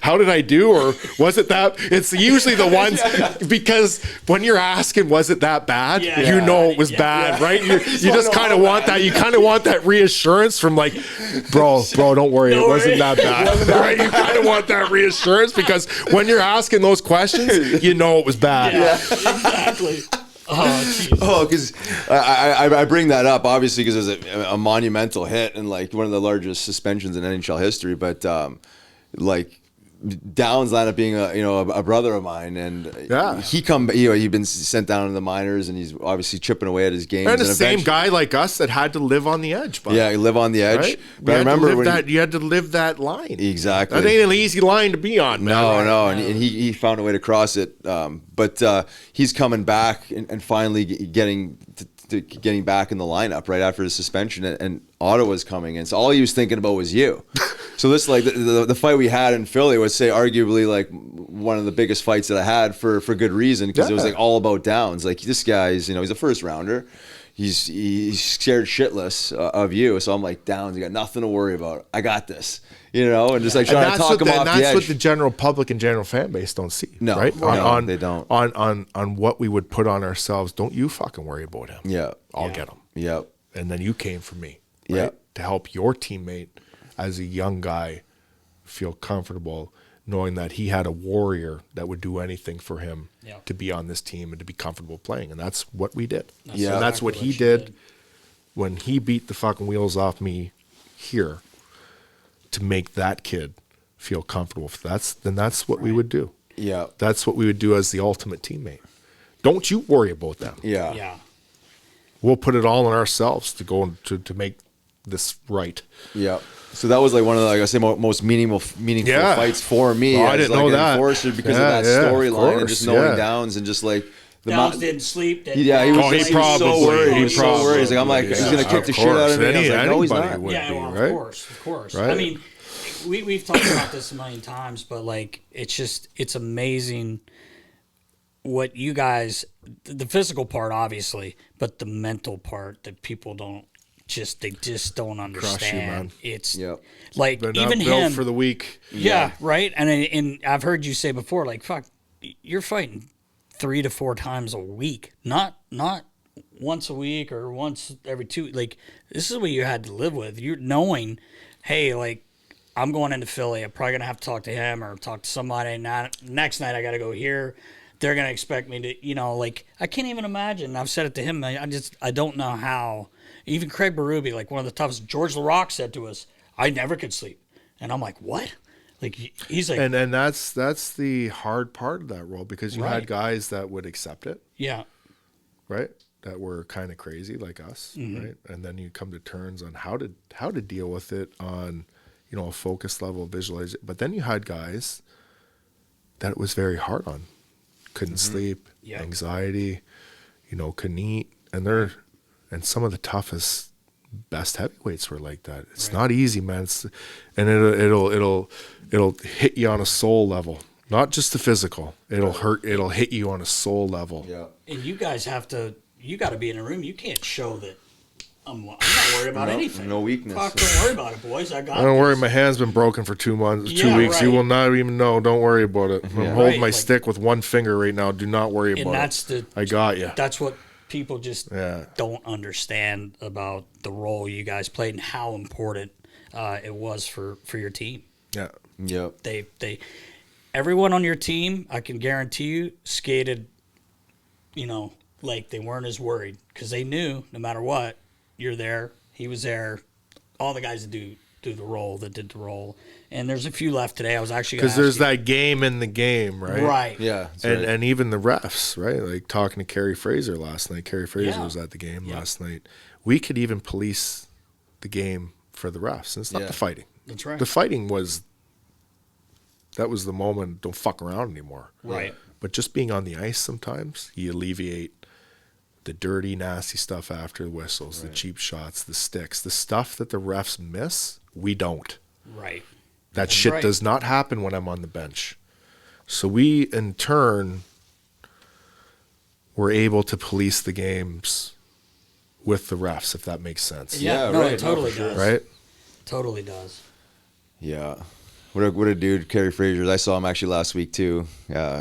how did I do? Or was it that? It's usually the ones, because when you're asking, was it that bad? You know it was bad, right? You just kind of want that. You kind of want that reassurance from like, bro, don't worry. It wasn't that bad. Right? You kind of want that reassurance because when you're asking those questions, you know it was bad. Yeah, exactly. Oh, because I bring that up obviously because it was a monumental hit and like one of the largest suspensions in NHL history. But like Downs ended up being a brother of mine, and he'd been sent down to the minors, and he's obviously chipping away at his games. And the same guy like us that had to live on the edge. But, you live on the edge. Right? But I remember you had to live that line. Exactly. That ain't an easy line to be on. No, and he found a way to cross it. But he's coming back and finally getting back in the lineup right after the suspension, and Ottawa's coming in. So all he was thinking about was you. So this, like the fight we had in Philly was, say, arguably like one of the biggest fights that I had for good reason, because it was like all about Downs. Like this guy's, he's a first rounder. he's scared shitless of you. So I'm like, Downs, you got nothing to worry about. I got this, and just like trying to talk him off the edge. That's what the general public and general fan base don't see. No, right? no, they don't. On what we would put on ourselves. Don't you fucking worry about him. Yeah, I'll get him. Yeah, and then you came for me. Right? Yeah, to help your teammate as a young guy feel comfortable, knowing that he had a warrior that would do anything for him to be on this team and to be comfortable playing. And that's what we did. And that's what he did when he beat the fucking wheels off me here to make that kid feel comfortable. That's what we would do. Yeah. That's what we would do as the ultimate teammate. Don't you worry about them. Yeah. Yeah. We'll put it all on ourselves to go to make this right. Yeah. So that was like one of the, like I say, most meaningful fights for me. Oh, I didn't know that. Enforcer because of that storyline and just knowing Downs and just like Downs didn't sleep. He was so worried. He was so worried. He's like, I'm like, he's gonna kick the shit out of me. I was like, no, he's not. Yeah, well, of course. Right? I mean, we've talked about this a million times, but like, it's amazing what you guys, the physical part, obviously, but the mental part that people don't. They just don't understand. Crush you, man. It's like They're even not built him for the week. Yeah, right. And I've heard you say before, like, fuck, you're fighting 3 to 4 times a week, not once a week or once every 2. Like, this is what you had to live with. You're knowing, hey, like, I'm going into Philly. I'm probably gonna have to talk to him or talk to somebody. Next night I got to go here. They're gonna expect me to, like, I can't even imagine. I've said it to him. I don't know how. Even Craig Berube, like one of the toughest, George LaRocque said to us, I never could sleep. And I'm like, what? Like, he's like... And that's the hard part of that role because you had guys that would accept it. Yeah. Right? That were kind of crazy like us, right? And then you come to terms on how to deal with it on, a focus level, visualize it. But then you had guys that it was very hard on. Couldn't sleep, anxiety, couldn't eat. And some of the toughest, best heavyweights were like that. It's not easy, man. It'll hit you on a soul level, not just the physical. It'll hit you on a soul level. Yeah. And you guys you got to be in a room. You can't show that I'm not worried about anything. No weakness. Fuck, don't worry about it, boys. I don't worry. My hand's been broken for 2 months, 2 weeks. Right. You will not even know. Don't worry about it. I'm holding my stick with one finger right now. Do not worry about it. I got you. That's what people just don't understand about the role you guys played and how important it was for your team. Yeah. Yep. Everyone on your team, I can guarantee you, skated, like they weren't as worried because they knew no matter what, you're there, he was there, all the guys that do the role, that did the role. And there's a few left today. I was actually because there's that game in the game, right? Right. Yeah. And even the refs, right? Like talking to Kerry Fraser last night. Kerry Fraser was at the game last night. We could even police the game for the refs. And it's not the fighting. That's right. The fighting was the moment. Don't fuck around anymore. Right. But just being on the ice sometimes, you alleviate the dirty, nasty stuff after the whistles, the cheap shots, the sticks, the stuff that the refs miss. We don't. Right. That shit does not happen when I'm on the bench. So we, in turn, were able to police the games with the refs, if that makes sense. Yeah, no, it totally does. Right? Totally does. Yeah. What a dude, Kerry Fraser. I saw him actually last week too,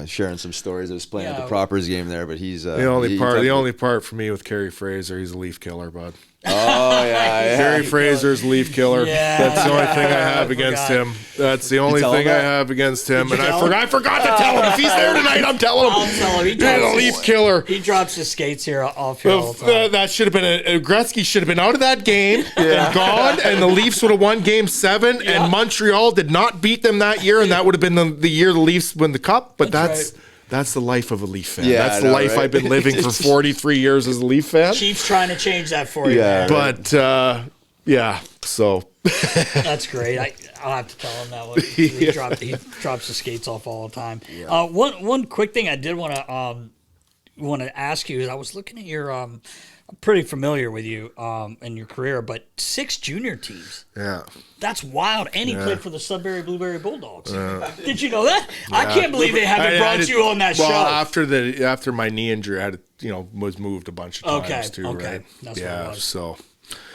sharing some stories. I was playing at the Proppers game there, but he's the only part for me with Kerry Fraser, he's a leaf killer, bud. Oh yeah, Kerry Fraser's leaf killer. Yeah. That's the only thing I have against him. That's the only thing I have against him. And I forgot to tell him. If he's there tonight, I'm telling him. I'll tell him. He's a leaf killer. He drops his skates here off here all the time. That should have been Gretzky should have been out of that game and gone, and the Leafs would have won Game 7, and Montreal did not beat them that year, and that would have been the year the Leafs win the Cup. But that's the life of a Leaf fan. Yeah, that's the life I've been living for 43 years as a Leaf fan. Chiefs trying to change that for you. Yeah, but so that's great. I'll have to tell him that one. He drops the skates off all the time. Yeah. One quick thing I did want to ask you is I was looking at your pretty familiar with you and your career, but 6 junior teams. Yeah. That's wild. And he played for the Sudbury Blueberry Bulldogs. Did you know that? Yeah. I can't believe they haven't brought you on that show. After my knee injury, I had was moved a bunch of times too. Okay. Right? That's what it was. So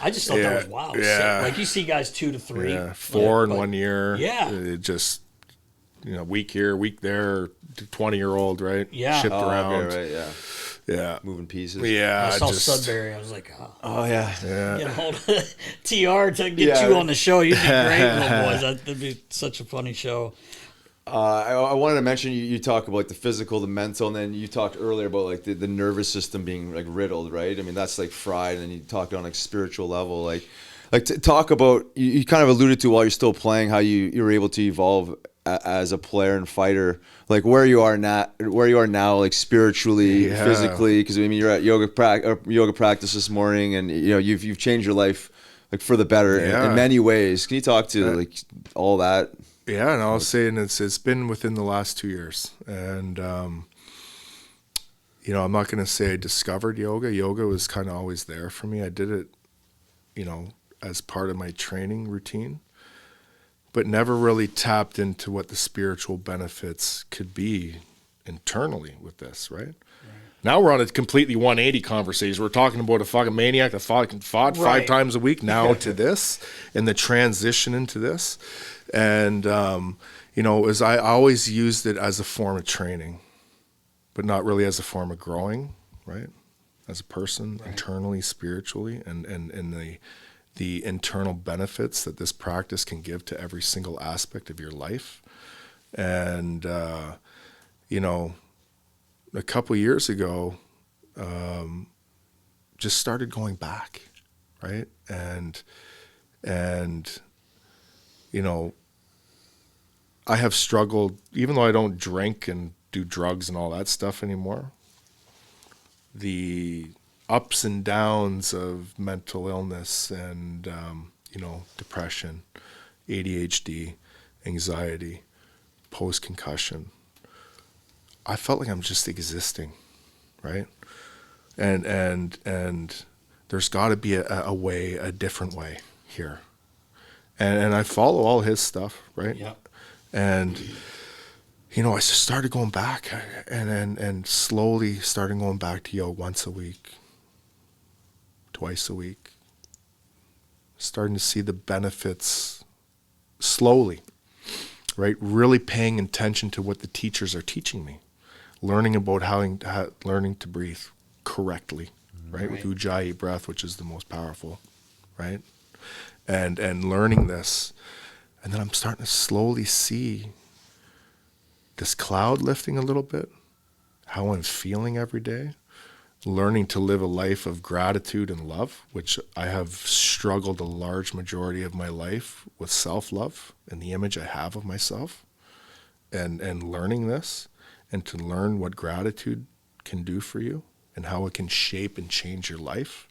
I just thought that was wild. Yeah. Like you see guys 2 to 3. Yeah. 4 in 1 year. Yeah. It just, week here, week there, 20-year-old, right? Yeah. Shipped around. Okay, right, yeah. Yeah. Moving pieces. Yeah. I saw Sudbury. I was like, Oh, yeah. Get a hold of TR to get you on the show. You'd be great, little boys. That'd be such a funny show. I wanted to mention you talk about like the physical, the mental, and then you talked earlier about like the nervous system being like riddled, right? I mean, that's like fried, and you talked on like spiritual level, like to talk about. You kind of alluded to while you're still playing how you were able to evolve as a player and fighter, like where you are now, like spiritually, physically. Because I mean, you're at yoga practice this morning, and you've changed your life like for the better in many ways. Can you talk to like all that? Yeah, and I'll say, and it's been within the last 2 years, and I'm not going to say I discovered yoga. Yoga was kind of always there for me. I did it, as part of my training routine, but never really tapped into what the spiritual benefits could be internally with this, right? Now we're on a completely 180 conversation. We're talking about a fucking maniac that fought 5 times a week now to this, and the transition into this. And, as I always used it as a form of training, but not really as a form of growing, right? As a person, internally, spiritually, and the internal benefits that this practice can give to every single aspect of your life. And, a couple years ago, just started going back, right? And I have struggled, even though I don't drink and do drugs and all that stuff anymore, the ups and downs of mental illness and, depression, ADHD, anxiety, post-concussion, I felt like I'm just existing, right? And there's got to be a different way here. And I follow all his stuff, right? Yeah. And, I just started going back and slowly started going back to yoga once a week, twice a week, starting to see the benefits slowly, right? Really paying attention to what the teachers are teaching me, learning about learning to breathe correctly, right? With Ujjayi breath, which is the most powerful, right? And learning this. And then I'm starting to slowly see this cloud lifting a little bit, how I'm feeling every day, learning to live a life of gratitude and love, which I have struggled a large majority of my life with self-love and the image I have of myself, and learning this, and to learn what gratitude can do for you and how it can shape and change your life.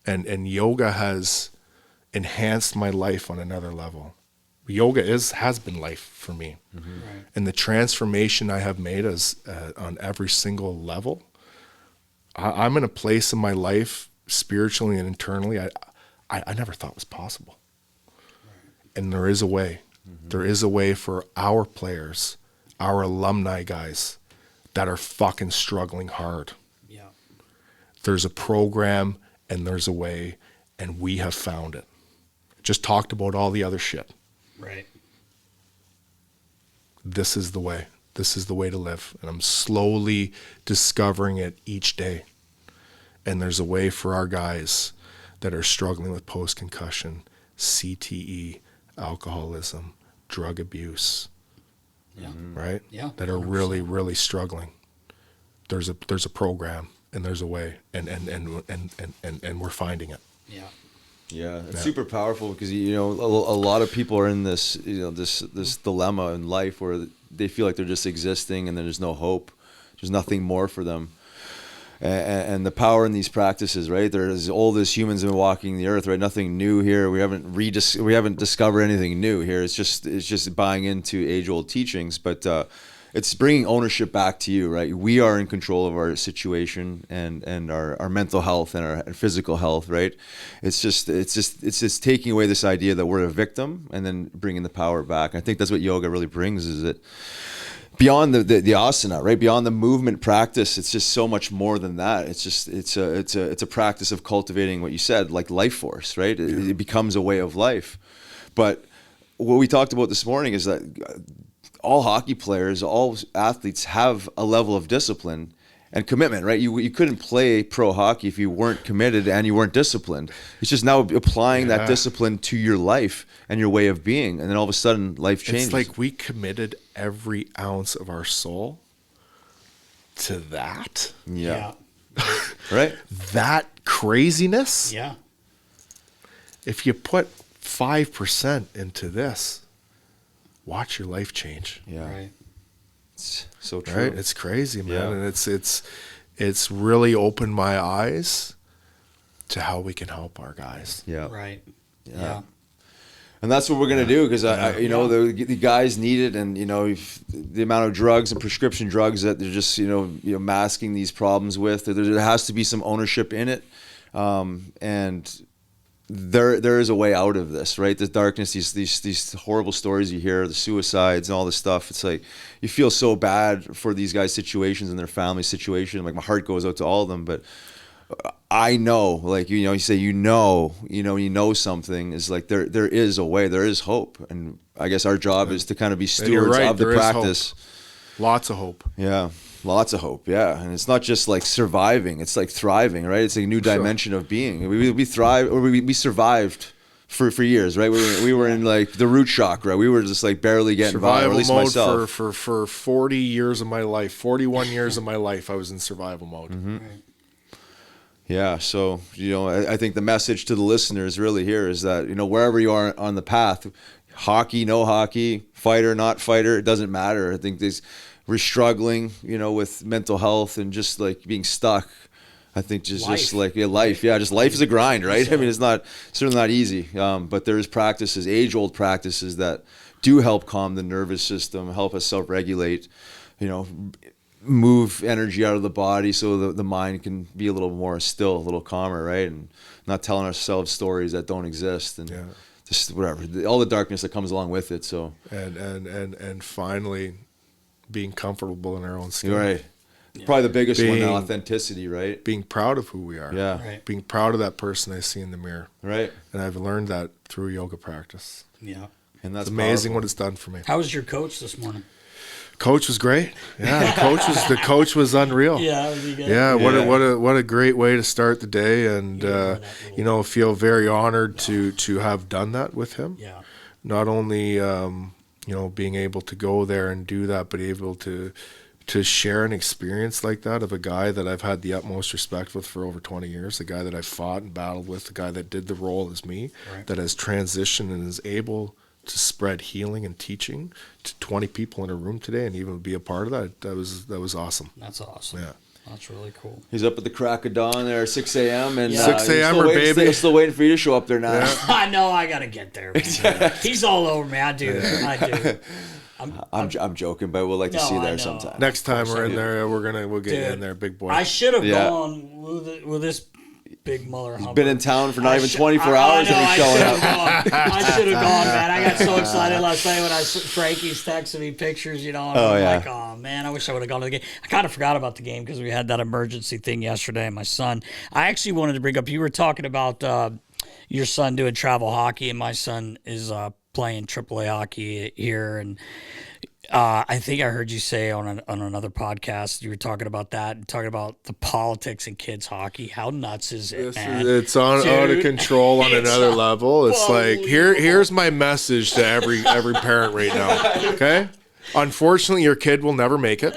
And yoga has enhanced my life on another level. Yoga has been life for me. Mm-hmm. Right. And the transformation I have made on every single level, I'm in a place in my life, spiritually and internally, I never thought was possible. Right. And there is a way. Mm-hmm. There is a way for our players, our alumni guys that are fucking struggling hard. Yeah. There's a program and there's a way, and we have found it. Just talked about all the other shit. Right. This is the way. This is the way to live. And I'm slowly discovering it each day. And there's a way for our guys that are struggling with post-concussion, CTE, alcoholism, drug abuse, right? Yeah. That are 100%. Really, really struggling. There's a program and there's a way, and we're finding it. Yeah. Yeah, it's super powerful because a lot of people are in this this dilemma in life where they feel like they're just existing and there's no hope, there's nothing more for them, and the power in these practices, right? They're as old as humans have been walking the earth, right? Nothing new here. We haven't discovered anything new here. It's just buying into age old teachings, but it's bringing ownership back to you, right? We are in control of our situation and our mental health and our physical health, right? It's just taking away this idea that we're a victim and then bringing the power back. And I think that's what yoga really brings, is that beyond the asana, right? Beyond the movement practice, it's just so much more than that. It's a practice of cultivating what you said, like life force, right? It becomes a way of life. But what we talked about this morning is that all hockey players, all athletes have a level of discipline and commitment, right? You couldn't play pro hockey if you weren't committed and you weren't disciplined. It's just now applying that discipline to your life and your way of being, and then all of a sudden life changes. It's like we committed every ounce of our soul to that. Yeah. Right? That craziness. Yeah. If you put 5% into this, watch your life change. Yeah. Right. It's so true. Right? It's crazy, man. Yeah. And it's really opened my eyes to how we can help our guys. Yeah. Right. Yeah. Yeah. And that's what we're going to do, because the guys need it, and the amount of drugs and prescription drugs that they're just masking these problems with, there has to be some ownership in it, and there is a way out of this, right? The darkness, these horrible stories you hear, the suicides and all this stuff. It's like you feel so bad for these guys' situations and their family situation. Like my heart goes out to all of them, but I know, like you say, you know something is like there is a way, there is hope, and I guess our job is to kind of be stewards of the practice. Hope. Lots of hope. Yeah. Lots of hope, yeah. And it's not just like surviving, it's like thriving, right? It's a new dimension of being. We thrive, or we survived for years, right? We were in like the root chakra. We were just like barely getting by, or at least mode myself. For 40 years of my life, 41 years of my life, I was in survival mode. Mm-hmm. Right. Yeah, so I think the message to the listeners really here is that wherever you are on the path, hockey, no hockey, fighter, not fighter, it doesn't matter. I think we're struggling, with mental health and just like being stuck. I think just life. Just life is a grind, right? I mean, it's certainly not easy. But there's practices, age-old practices that do help calm the nervous system, help us self-regulate, move energy out of the body so the mind can be a little more still, a little calmer, right? And not telling ourselves stories that don't exist, and just whatever, all the darkness that comes along with it. So and finally being comfortable in our own skin. Right. Yeah. Probably the biggest one, authenticity, right? Being proud of who we are. Yeah. Right. Being proud of that person I see in the mirror. Right. And I've learned that through yoga practice. Yeah. And that's it's amazing powerful. What it's done for me. How was your coach this morning? Coach was great. Yeah, the coach was unreal. Yeah, was he good? Yeah, what a great way to start the day, and feel very honored to have done that with him. Yeah. Not only being able to go there and do that, but able to share an experience like that of a guy that I've had the utmost respect with for over 20 years, the guy that I've fought and battled with, the guy that did the role as me, that has transitioned and is able to spread healing and teaching to 20 people in a room today, and even be a part of that. That was awesome. That's awesome. Yeah. That's really cool. He's up at the crack of dawn there, 6 a.m. and 6 a.m. baby. Still waiting for you to show up there now. Yeah. I know I gotta get there. He's all over me. I do. I'm joking, but we'll like to see you there sometime. Next time we're in there, we'll get you in there, big boy. I should have gone with this big mother humper. He's been in town for not even 24 hours and he's showing up. I should have gone, man. I got so excited last night when Frankie's texting me pictures, and I'm like, oh man, I wish I would have gone to the game. I kind of forgot about the game because we had that emergency thing yesterday, and my son. I actually wanted to bring up, you were talking about your son doing travel hockey, and my son is playing AAA hockey here, and I think I heard you say on another podcast, you were talking about that and talking about the politics in kids hockey. How nuts is it, man? It's out of control on another level. It's like, here's my message to every parent right now, okay? Unfortunately, your kid will never make it.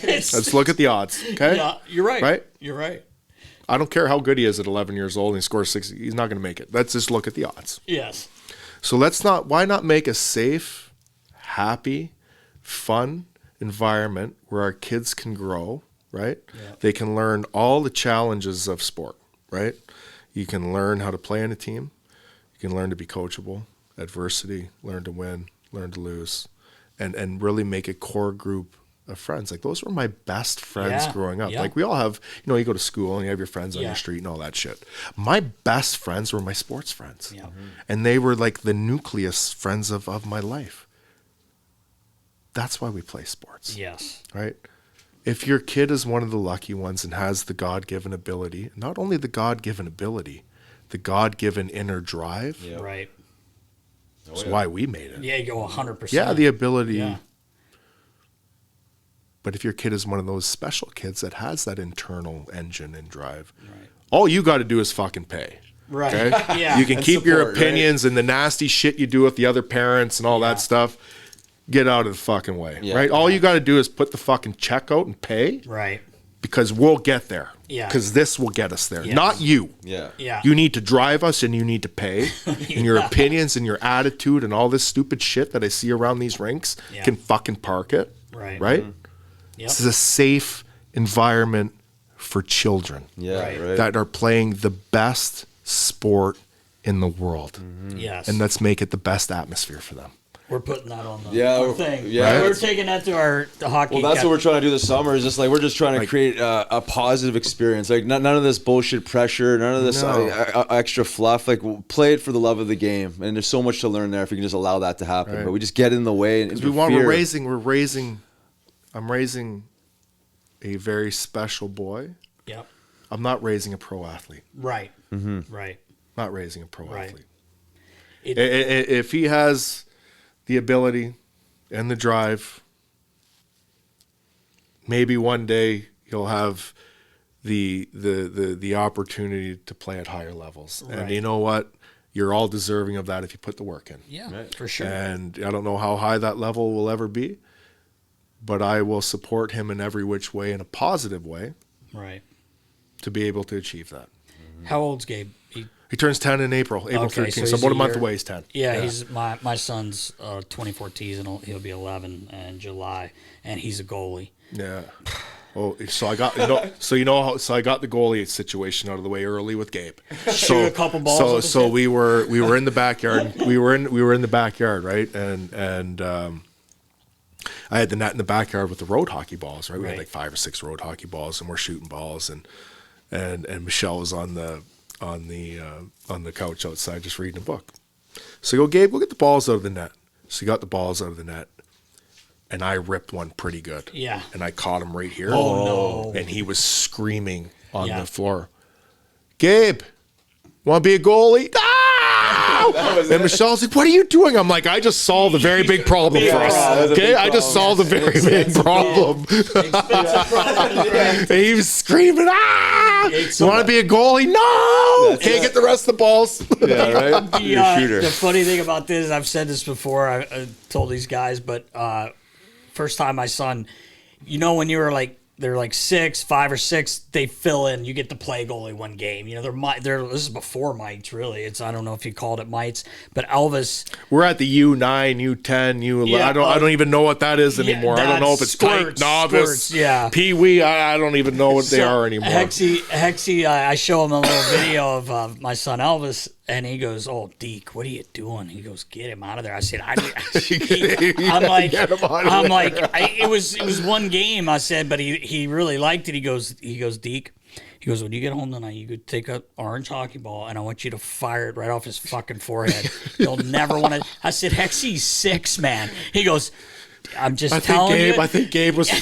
Let's look at the odds, okay? Yeah, you're right. Right? You're right. I don't care how good he is at 11 years old and he scores 60. He's not going to make it. Let's just look at the odds. Yes. So why not make a safe, happy, fun environment where our kids can grow, right? Yeah. They can learn all the challenges of sport, right? You can learn how to play in a team. You can learn to be coachable, adversity, learn to win, learn to lose, and really make a core group of friends. Like those were my best friends growing up. Yeah. Like we all have, you go to school and you have your friends on your street and all that shit. My best friends were my sports friends. Yeah. And they were like the nucleus friends of my life. That's why we play sports. Yes. Right? If your kid is one of the lucky ones and has the God-given ability, not only the God-given ability, the God-given inner drive. Yeah. Right. That's why we made it. Yeah, you go 100%. Yeah, the ability. Yeah. But if your kid is one of those special kids that has that internal engine and drive, Right. all you got to do is fucking pay. Right. Okay? Yeah. You can And keep your support, opinions and the nasty shit you do with the other parents and all Yeah. that stuff. Get out of the fucking way. Yeah. Right? All you got to do is put the fucking check out and pay Right. because we'll get there. Yeah. Because this will get us there. Yes. Not you. Yeah. Yeah. You need to drive us and you need to pay. And your opinions and your attitude and all this stupid shit that I see around these rinks Yeah. can fucking park it. Right. Right? Yep. This is a safe environment for children Yeah. Right. Right. that are playing the best sport in the world. Yes. And let's make it the best atmosphere for them. We're putting that on the Yeah, our we're- thing. yeah. We're taking that to the hockey. Well, that's what we're trying to do this summer. Is just like we're just trying to Like- create a positive experience. Like none of this bullshit pressure, none of this No. extra fluff. Like we'll play it for the love of the game, and there's so much to learn there if we can just allow that to happen. Right. But we just get in the way and Because I'm interfere. raising a very special boy. Yep. I'm not raising a pro athlete. Right. Mm-hmm. Right. Not raising a pro Right. athlete. It- If he has the ability and the drive, maybe one day he'll have the opportunity to play at higher levels. And Right. you know what? You're all deserving of that if you put the work in. Yeah, for sure. And I don't know how high that level will ever be, but I will support him in every which way, in a positive way, Right. to be able to achieve that. How old's Gabe? He turns 10 in April Okay, 13th. so So he's about a a month year- away, he's 10. Yeah, he's my son's 24 T's and he'll be 11 in July, and he's a goalie. Yeah. Oh, so I got so I got the goalie situation out of the way early with Gabe. Shoot a couple balls up his So head. we were in the backyard. we were in the backyard, right? And I had the net in the backyard with the road hockey balls, right? We had Right. like 5 or 6 road hockey balls, and we're shooting balls, and Michelle was on the couch outside just reading a book. So I go, Gabe, go get the balls out of the net. So he got the balls out of the net, and I ripped one pretty good. Yeah. And I caught him right here. Oh, no. And he was screaming on Yeah. the floor, Gabe, want to be a goalie? And Michelle's like, what are you doing? I'm like, I just solved a very big problem for us. problem. That's a Okay, big I just solved a very big problem. And he was screaming, you want to be a goalie? No! Can't get the rest of the balls. Yeah, right. You're a shooter. The funny thing about this, I've said this before, I told these guys, but first time my son, when you were like, they're like 5 or 6, they fill in. You get to play goalie one game. This is before mites, really. I don't know if you called it mites, but Elvis. We're at the U9, U10, U11. Yeah, I don't even know what that is anymore. I don't know if it's squirts, type, novice, squirts, yeah. Pee-wee. I don't even know what they are anymore. Hexy, I show him a little video of my son Elvis, and he goes, "Oh, Deke, what are you doing?" He goes, "Get him out of there." I said, I'm like, Get him out of there. it was one game. I said, but he really liked it. He goes, Deke. He goes, when you get home tonight, you could take an orange hockey ball, and I want you to fire it right off his fucking forehead. You'll never want to. I said, Hexy's 6, man. He goes, I'm just telling you. I think Gabe was 4.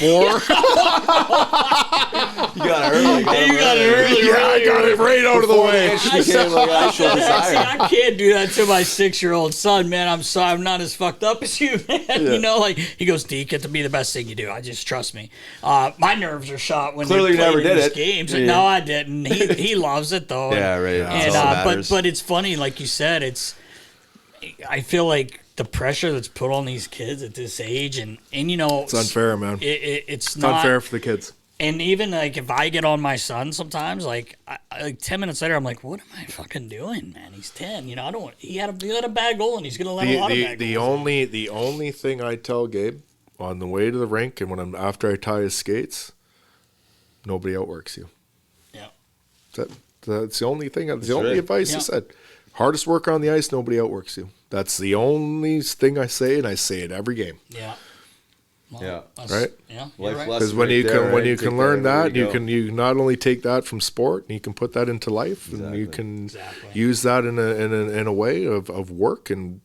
You got it early. You got it early. Yeah, I got it right out of the way. Became like actual desire. I can't do that to my 6-year-old son, man. I'm sorry, I'm not as fucked up as you, man. Yeah. He goes, Deke, it to be the best thing you do. I just trust me. My nerves are shot when Clearly you you never played in did these it. games. Yeah. No, I didn't. He loves it though. Yeah, right. And That's all that matters. but it's funny, like you said. I feel like the pressure that's put on these kids at this age, and It's unfair, man. It's It's not unfair for the kids. And even like if I get on my son sometimes, like 10 minutes later, I'm like, what am I fucking doing, man? He's 10. I don't. He had a bad goal, and he's gonna let a lot of bad goals. The only thing I tell Gabe on the way to the rink and after I tie his skates, nobody outworks you. Yeah. That's the only thing. That's the only right. advice I Yeah. said. Hardest worker on the ice, nobody outworks you. That's the only thing I say, and I say it every game. Yeah. Well, Yeah. Right? Yeah. Life Right. Because lesson when right you there, can when right? you Take can learn everywhere that, you go. you not only take that from sport, and you can put that into life, and you Exactly. can Exactly. use that in a way of work, and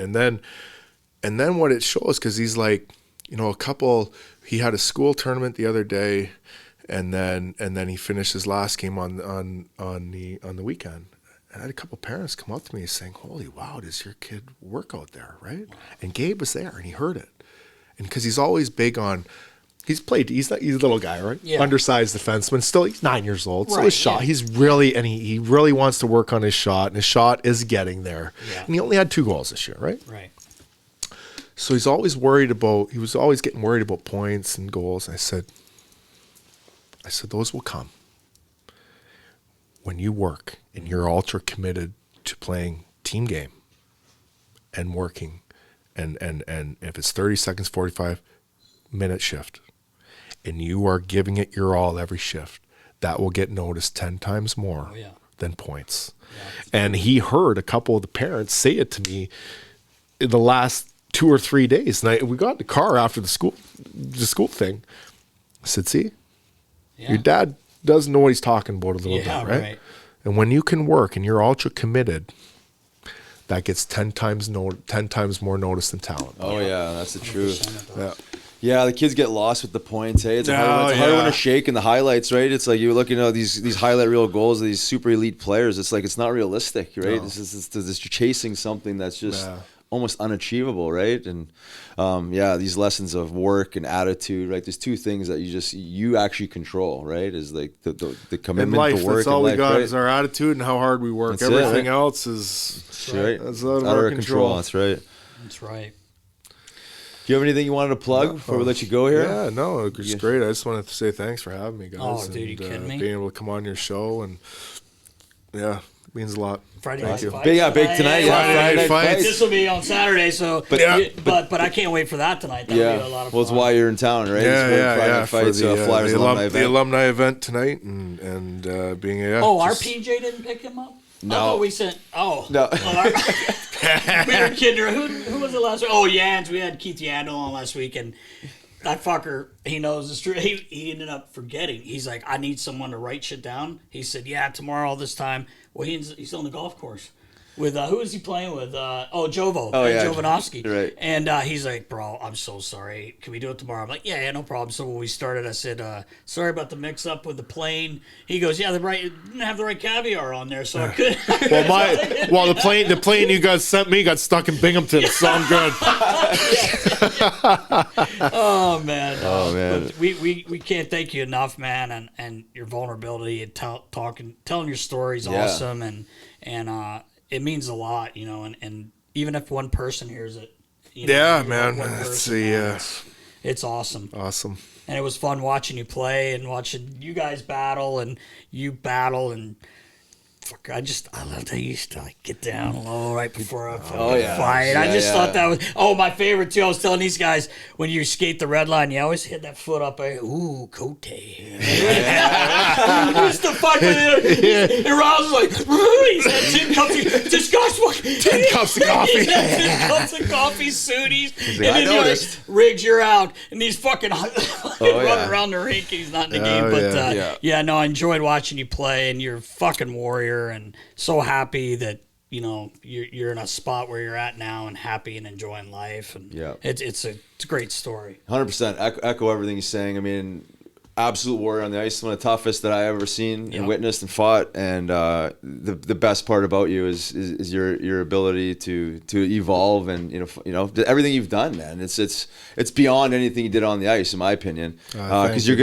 then what it shows, because he's like, he had a school tournament the other day, and then he finished his last game on the weekend. And I had a couple parents come up to me saying, "Holy wow, does your kid work out there?" Right? And Gabe was there, and he heard it. And because he's always big on, he's a little guy, right? Yeah. Undersized defenseman. Still, he's 9 years old. So Right, his shot, yeah. he's really, and he really wants to work on his shot, and his shot is getting there. Yeah. And he only had 2 goals this year, right? Right. So he was always getting worried about points and goals. And I said, those will come when you work and you're ultra committed to playing team game and working. And if it's 30 seconds, 45-minute shift, and you are giving it your all every shift, that will get noticed 10 times more than points. Yeah. And he heard a couple of the parents say it to me in the last 2 or 3 days. And we got in the car after the school thing. I said, see, your dad doesn't know what he's talking about a little bit, right? And when you can work and you're ultra committed, that gets 10 times more notice than talent. Oh yeah, that's the truth. Yeah. Yeah, the kids get lost with the points. Hey, it's a hard one to shake in the highlights, right? It's like you're looking at these highlight reel goals of these super elite players. It's like it's not realistic, right? No. You're chasing something that's just almost unachievable, right? And these lessons of work and attitude, right? There's 2 things that you actually control, right? Is like the commitment In life, to work. that's all we got right? is our attitude and how hard we work. That's it, Everything right? else is Right. that's out of our control. That's right. That's right. Do you have anything you wanted to plug before we let you go here? Yeah, no, it's great. I just wanted to say thanks for having me, guys. Oh, dude, you kidding me? Being able to come on your show, and it means a lot. Friday Thank night you. fights Big tonight. Yeah, Friday night fights. This will be on Saturday, so but I can't wait for that tonight. That'll be a lot of Well, it's fun. why you're in town, right? Yeah, It's Friday for Night Fights, Flyers alumni the event. alumni event tonight, and being our PJ didn't pick him up. No. I thought we sent. Oh No. we were kidding her. Who was it last week? Oh, Jans. We had Keith Yandel on last week, and that fucker, he knows the truth. He ended up forgetting. He's like, I need someone to write shit down. He said, yeah, tomorrow this time. Well, he's on the golf course. With who is he playing with? Jovo. Jovanovski. Right. And he's like, bro, I'm so sorry. Can we do it tomorrow? I'm like, yeah, no problem. So when we started, I said, sorry about the mix-up with the plane. He goes, yeah, didn't have the right caviar on there, so I couldn't. the plane you guys sent me got stuck in Binghamton, so I'm good. Oh man. But we can't thank you enough, man, and your vulnerability and telling your story is awesome, and it means a lot, and even if one person hears it, man, one that's person, it's awesome. Awesome. And it was fun watching you play and watching you guys battle and I loved how you used to get down low right before a fight. Yeah, I just thought that was my favorite too. I was telling these guys, when you skate the red line, you always hit that foot up. Ooh, Cote. He used to fuck with it. And Ross was like, he's had 10 cups of this guy's fucking 10 cups of coffee. He's had 10 cups of coffee sooties. Like, I noticed. Riggs, you're out. And he's fucking running around the rink. He's not in the game. But I enjoyed watching you play, and you're a fucking warrior, and so happy that you're in a spot where you're at now and happy and enjoying life, and it's a great story. 100% echo everything he's saying. I mean, absolute warrior on the ice, one of the toughest that I ever seen and witnessed and fought. And the best part about you is your ability to evolve, and everything you've done, man. It's beyond anything you did on the ice, in my opinion. Because you're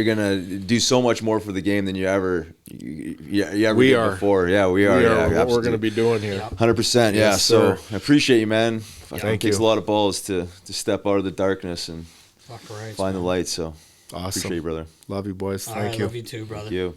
gonna do so much more for the game than you ever did before. Yeah, we are. What we're gonna be doing here. 100%. Yeah. So I appreciate you, man. Thank It takes you. a lot of balls to step out of the darkness and Fuck right, find the light. So Awesome. appreciate you, brother. Love you, boys. All Thank right, you. love you too, brother. Thank you.